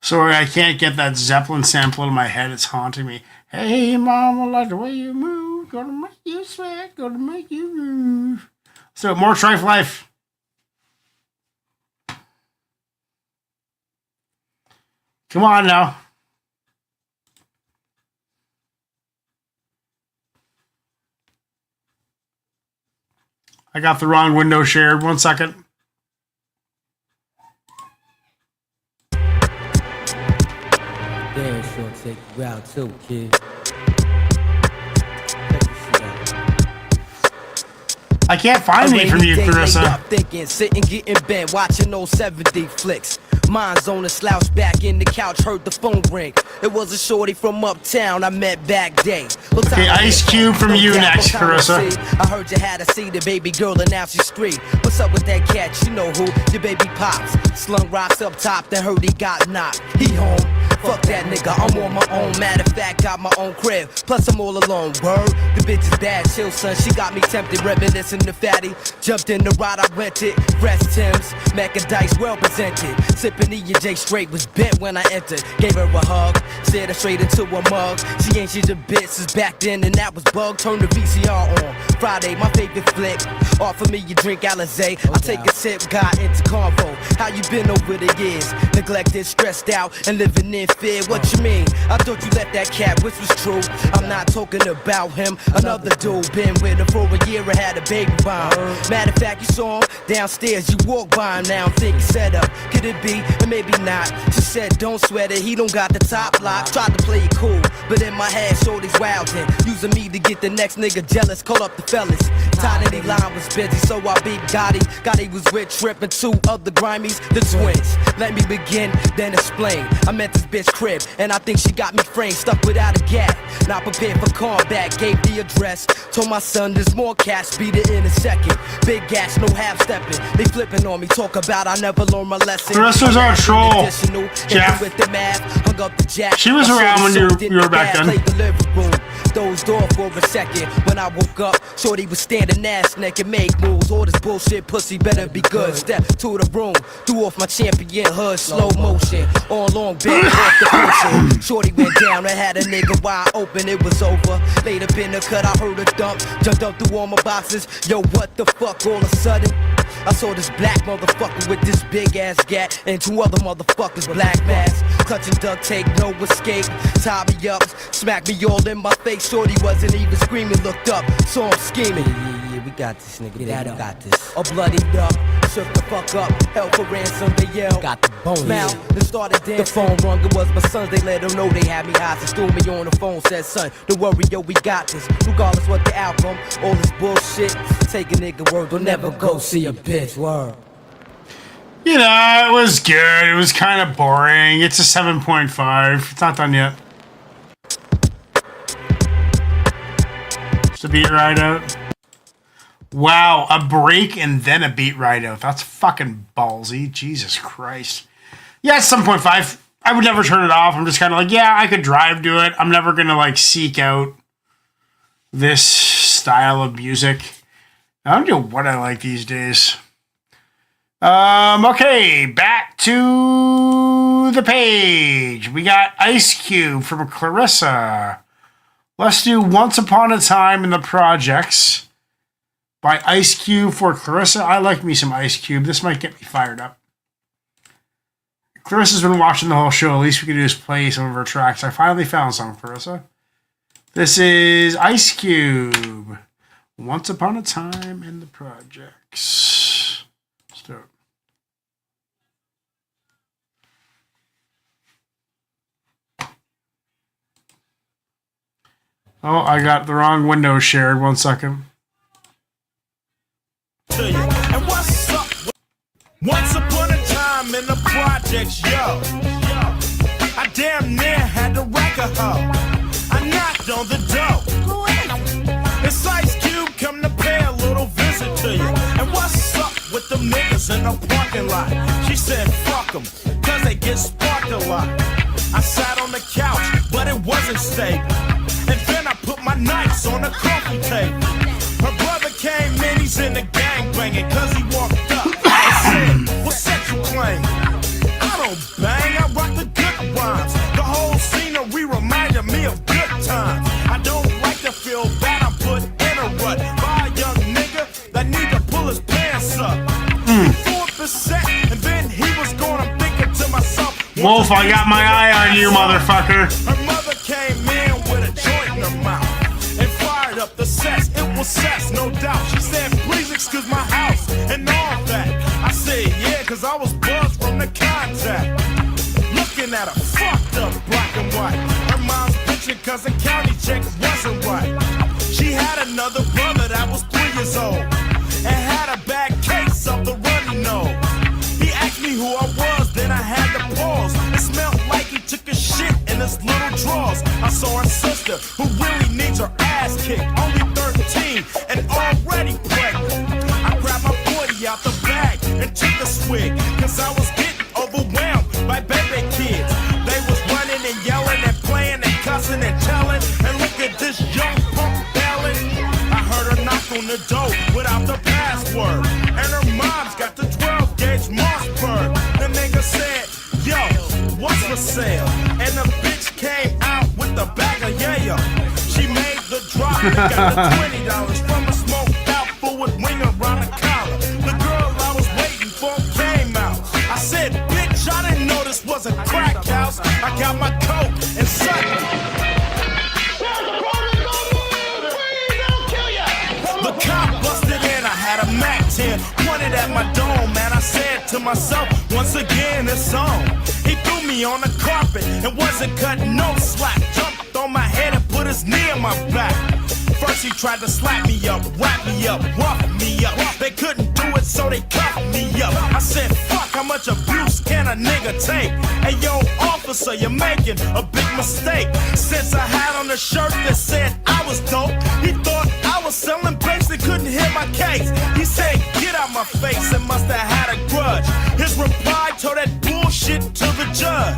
Sorry, I can't get that Zeppelin sample in my head. It's haunting me. Hey, mama, like the way you move. Gonna make you sweat. Gonna make you move. So, more Trife Life. Come on now. I got the wrong window shared. 1 second. Damn sure take you out too, kid. I can't find any from you, Carissa. Thinking, sitting, getting bent, watching those 70 flicks. Mine's on a slouch back in the couch, heard the phone ring. It was a shorty from uptown I met back day. Okay, Ice Cube from you next, Carissa. I heard you had a see the baby girl and now she's street. What's up with that cat? You know who? Your baby pops. Slung rocks up top, then heard he got knocked. He home. Fuck that nigga, I'm on my own. Matter of fact, got my own crib. Plus I'm all alone. Word, the bitch is bad, chill son. She got me tempted, reminiscing the fatty. Jumped in the ride, I rented. Fresh Timbs, Mac and Dice, well presented. Sipping E&J straight, was bent when I entered. Gave her a hug, stared her straight into a mug. She ain't she's a bitch since back then, and that was bug. Turned the VCR on. Friday, my favorite flick. Offer me your drink, Alizé. I take a sip, got into convo. How you been over the years? Neglected, stressed out, and living in fear. What you mean? I thought you left that cat, which was true. I'm not talking about him. Another dude been with her for a year and had a baby by him. Matter of fact, you saw him downstairs. You walk by him now. I'm thinking set up. Could it be? And maybe not. She said, don't sweat it. He don't got the top lock. Tried to play it cool, but in my head, shorty's wildin'. Using me to get the next nigga jealous. Call up the fellas. Tiny line was busy, so I beat Gotti. Gotti was with Trip and two other grimies, the twins. Let me begin, then explain. I met this bitch crib, and I think she got me framed, stuck without a gap. Not prepared for combat, gave the address. Told my son there's more cats, beat it in a second. Big gas, no half stepping. They flipping on me, talk about I never learned my lesson. The rest was our troll, Jeff. With the math, hung up the jack. She was around when you were back then. Dozed off for a second. When I woke up, shorty was standing ass naked, make moves. All this bullshit pussy better be good. Step to the room, threw off my champion hood, slow motion. All long bit off the potion. Shorty went down, I had a nigga wide open, it was over. Laid up in the cut, I heard a dump, jumped up through all my boxes. Yo, what the fuck, all of a sudden? I saw this black motherfucker with this big ass gat and two other motherfuckers black mask. Clutching duct tape, no escape. Tied me up, smacked me all in my face. Shorty wasn't even screaming, looked up, saw him scheming. Yeah, we got this, nigga. Yeah, we got this. All bloodied up, shook the fuck up, held for ransom, they yelled. Got the bone. Smile, then started dancing. The phone rung, it was my sons, they let them know they had me hostage. Threw me on the phone, said, son, don't worry, yo, we got this. Regardless what the outcome, all this bullshit. Take a nigga word, don't never go see a bitch, word. You know, it was good. It was kind of boring. It's a 7.5. It's not done yet. Just a beat ride out. Wow, a break and then a beat ride out. That's fucking ballsy. Jesus Christ. Yeah, it's 7.5. I would never turn it off. I'm just kind of like, yeah, I could drive to it. I'm never going to like seek out this style of music. I don't know what I like these days. Okay, back to the page. We got Ice Cube from Clarissa. Let's do Once Upon a Time in the Projects by Ice Cube for Clarissa. I like me some Ice Cube. This might get me fired up. Clarissa's been watching the whole show. At least we can do is play some of her tracks. I finally found some, Clarissa. This is Ice Cube. Once Upon a Time in the Projects. Let's do it. Oh, I got the wrong window shared. 1 second. And what's up? Once upon a time in the projects, yo, I damn near had to wreck a hoe. I knocked on the door. It's Ice Cube, come to pay a little visit to you. And what's up with them niggas in the parking lot? She said, fuck them, cause they get sparked a lot. I sat on the couch, but it wasn't stable. And then I put my nights on the coffee table. Her brother came in, he's in the gang banging, cause he walked up and said, what's that you claim? I don't bang, I rock the good rhymes. The whole scenery reminded me of good times. I don't like to feel bad, I'm put in a rut by a young nigga that need to pull his pants up. 4%, and then he was gone, I'm thinking to myself, Wolf, I got my eye on you, motherfucker. Her mother came in with a joint in her mouth and fired up the sets. It was sex, no doubt. She said, please excuse my house and all that. I said, yeah, cause I was buzzed from the contact. Looking at her fucked up black and white. Her mom's picture cause the county check wasn't right. She had another brother that was 3 years old and had a bad case of the runny nose. He asked me who I was, then I had to pause. It smelled like he took a shit in his little drawers. I saw her sister, who really needs her ass kicked. Only 13 and already pregnant. I grabbed my 40 out the bag and took a swig, cause I was getting overwhelmed by baby kids. They was running and yelling and playing and cussing and telling. And look at this young punk bellin'. I heard her knock on the door without the password. And her mom's got the 12-gauge Mossberg. The nigga said, yo, what's for sale? And the bitch came out with the bag of yayo. She made the drop and got the $20 from a smoked out fool with wing around the collar. The girl I was waiting for came out. I said, bitch, I didn't know this was a crack house. I got my coat and suddenly the cop busted in, I had a Mac 10 pointed at my dome, man. I said to myself, once again it's on. He threw me on the carpet and wasn't cutting no slack. Jumped on my head and put his knee on my back. First he tried to slap me up, wrap me up, rough me up. They couldn't do it, so they cuffed me up. I said, fuck, how much abuse can a nigga take? Hey, yo, officer, you're making a big mistake. Since I had on a shirt that said I was dope, he thought I was selling brakes that couldn't hit my case. He said, get out my face, and must have had a grudge. His reply told that bullshit to the judge.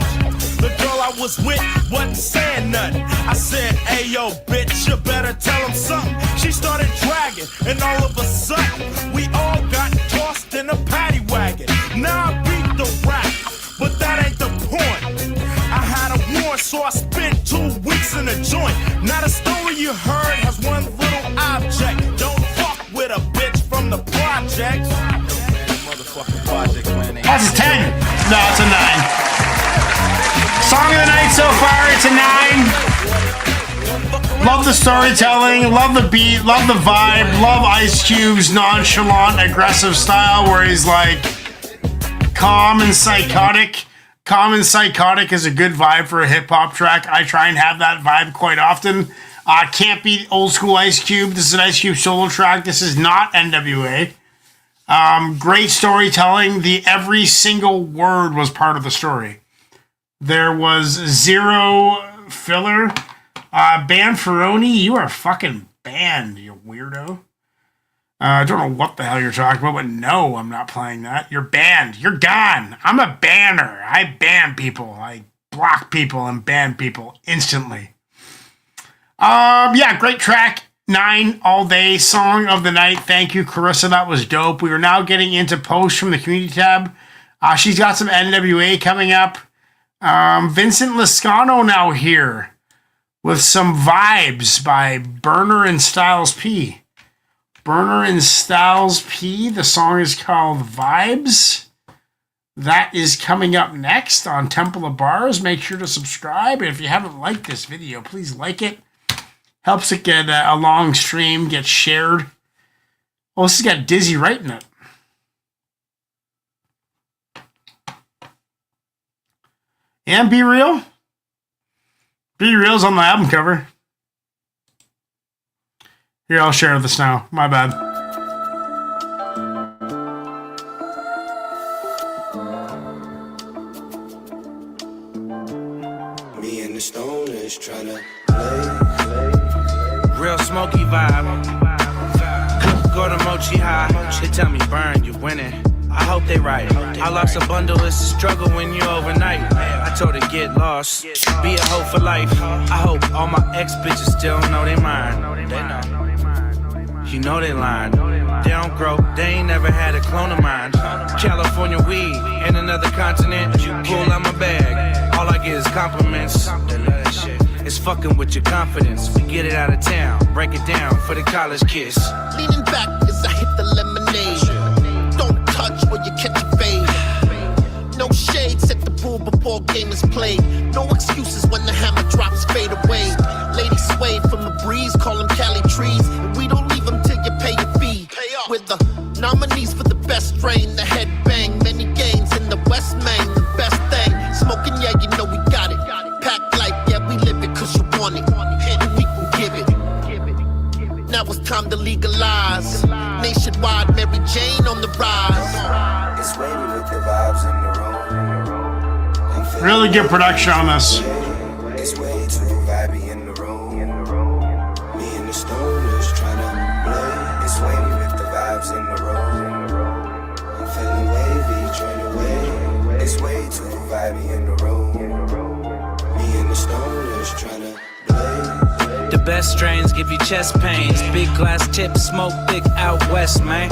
The girl I was with wasn't saying nothing. I said, hey, yo, bitch, you better tell him something. She started dragging, and all of a sudden, we all got tossed in a paddy wagon. Now I beat the rap, but that ain't the point. I had a warrant, so I spent 2 weeks in a joint. Now the story you heard has one little object. Don't fuck with a bitch from the projects. Motherfucking projects, man. That's a 10. No, it's a 9. Song of the night so far, it's a 9. Love the storytelling, love the beat, love the vibe, love Ice Cube's nonchalant, aggressive style where he's like calm and psychotic. Calm and psychotic is a good vibe for a hip-hop track. I try and have that vibe quite often. Can't beat old school Ice Cube. This is an Ice Cube solo track. This is not NWA. Great storytelling. Every single word was part of the story. There was zero filler. Ban Ferroni, you are fucking banned, you weirdo. I don't know what the hell you're talking about, but no, I'm not playing that. You're banned. You're gone. I'm a banner. I ban people. I block people and ban people instantly. Yeah, great track. 9 all day song of the night. Thank you, Carissa. That was dope. We are now getting into posts from the community tab. She's got some NWA coming up. Vincent Lascano now here with some vibes by Burner and Styles P. Burner and Styles P. The song is called Vibes. That is coming up next on Temple of Bars. Make sure to subscribe. And if you haven't liked this video, please like it. Helps it get a long stream, get shared. Oh, this has got Dizzy Wright in it. And Be Real. Be Real's on the album cover. Here, I'll share this now. My bad. Me and the stoners tryna play. Real smoky vibe. Go to Mochi High. They tell me, Burn, you're winning. I hope they right. I lost a bundle, it's a struggle when you overnight. I told her get lost, be a hoe for life. I hope all my ex-bitches still know they mine. They know. You know they lying. They don't grow, they ain't never had a clone of mine. California weed, in another continent. You pull out my bag, all I get is compliments. They love that shit. It's fucking with your confidence. We get it out of town, break it down for the college kids. Leaning back as I hit the lemonade. Don't touch where you catch a fade. No shade, set the rule before game is played. No excuses when the hammer drops, fade away. Ladies sway from the breeze, call them Cali trees. And we don't leave them till you pay your fee. We're the nominees for the best strain, the headbang, many games in the West Main, the best thing. Smoking, yeah, you know we got it. Pack life, yeah, we live it cause you want it. And we can give it. Now it's time to legalize. Nationwide, Mary Jane on the rise. It's waiting with the vibes in the room. Really good production on this. It's way too vibey in the room. Me and the stoners tryna play. It's waiting with the vibes in the room. I'm feeling wavy, trying to wave. It's way too vibey in the room. Me and the stoners tryna play. The best strains give you chest pains. Big glass tips, smoke thick out west, man.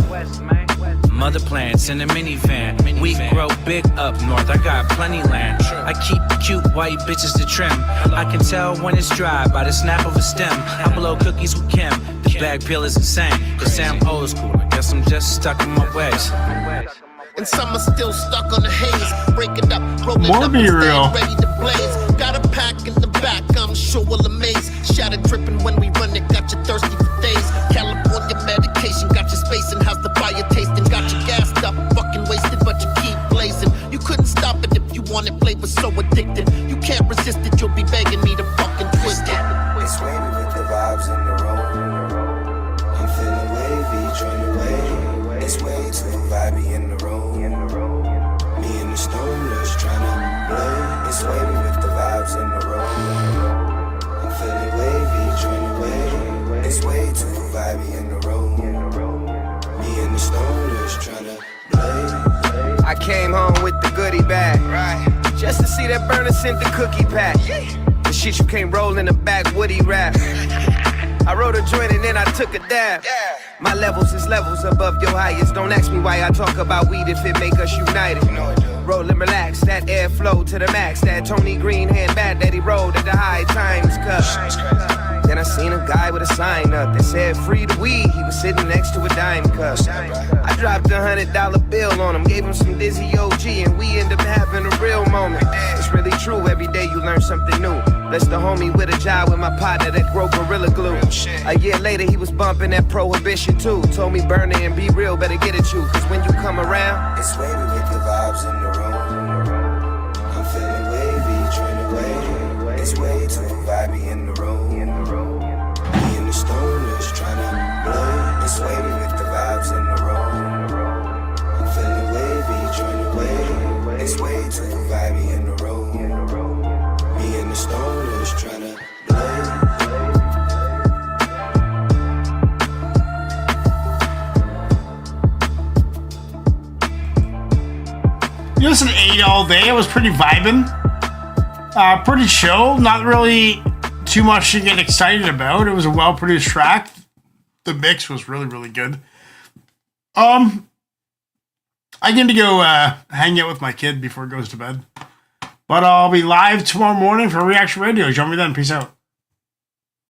Mother plants in a minivan. We grow big up north, I got plenty land. I keep cute white bitches to trim. I can tell when it's dry by the snap of a stem. I blow cookies with Kim. The bag peel is insane. Cause I'm old school, I guess I'm just stuck in my ways. And some are still stuck on the haze. Break it up, roll it More up, Be and Real. stay ready to blaze. Got a pack in the back, I'm sure will amaze. Shatter dripping when we run it, got you thirsty for days. California medication, got you spacing. How's the fire tasting? Got you gassed up, fucking wasted, but you keep blazing. You couldn't stop it if you wanted flavor, so addicted. You can't resist it, you'll be begging me to fucking twist it. It's wavy with the vibes in the room. I'm feeling wavy, trying to wave. It's way too vibey in the room. Me and the stoners tryna play. It's wavy with the vibes in the room. I'm feeling wavy, trying to wave. It's way too vibey in the room. Me and the stoners tryna play. I came home with the goodie bag, right? Just to see that burner sent the cookie pack. The shit you can't roll in the back, woody rap. I wrote a joint and then I took a dab. My levels is levels above your highest. Don't ask me why I talk about weed if it make us united. Roll and relax, that airflow to the max. That Tony Green hand bad that he rolled at the high times cup. Then I seen a guy with a sign up that said free the weed. He was sitting next to a dime cup. I dropped $100 bill on him, gave him some Dizzy OG, and we ended up having a real moment. It's really true, every day you learn something new. Bless the homie with a job with my partner that grow Gorilla Glue. A year later he was bumping that Prohibition too. Told me Burner and Be Real better get at you, cause when you come around, It's wavy with the vibes in the room. I'm feeling wavy, training way. It's way too vibey in the room. Me and the stoners tryna blow. It's wavy with the vibes in the room. I'm feeling wavy, training way. It's way too vibey in the room. Me and the stoners tryna blow. You listen to 8 all day. It was pretty vibing. Pretty chill. Not really too much to get excited about. It was a well-produced track. The mix was really, really good. I get to go hang out with my kid before it goes to bed. But I'll be live tomorrow morning for Reaction Radio. Join me then. Peace out.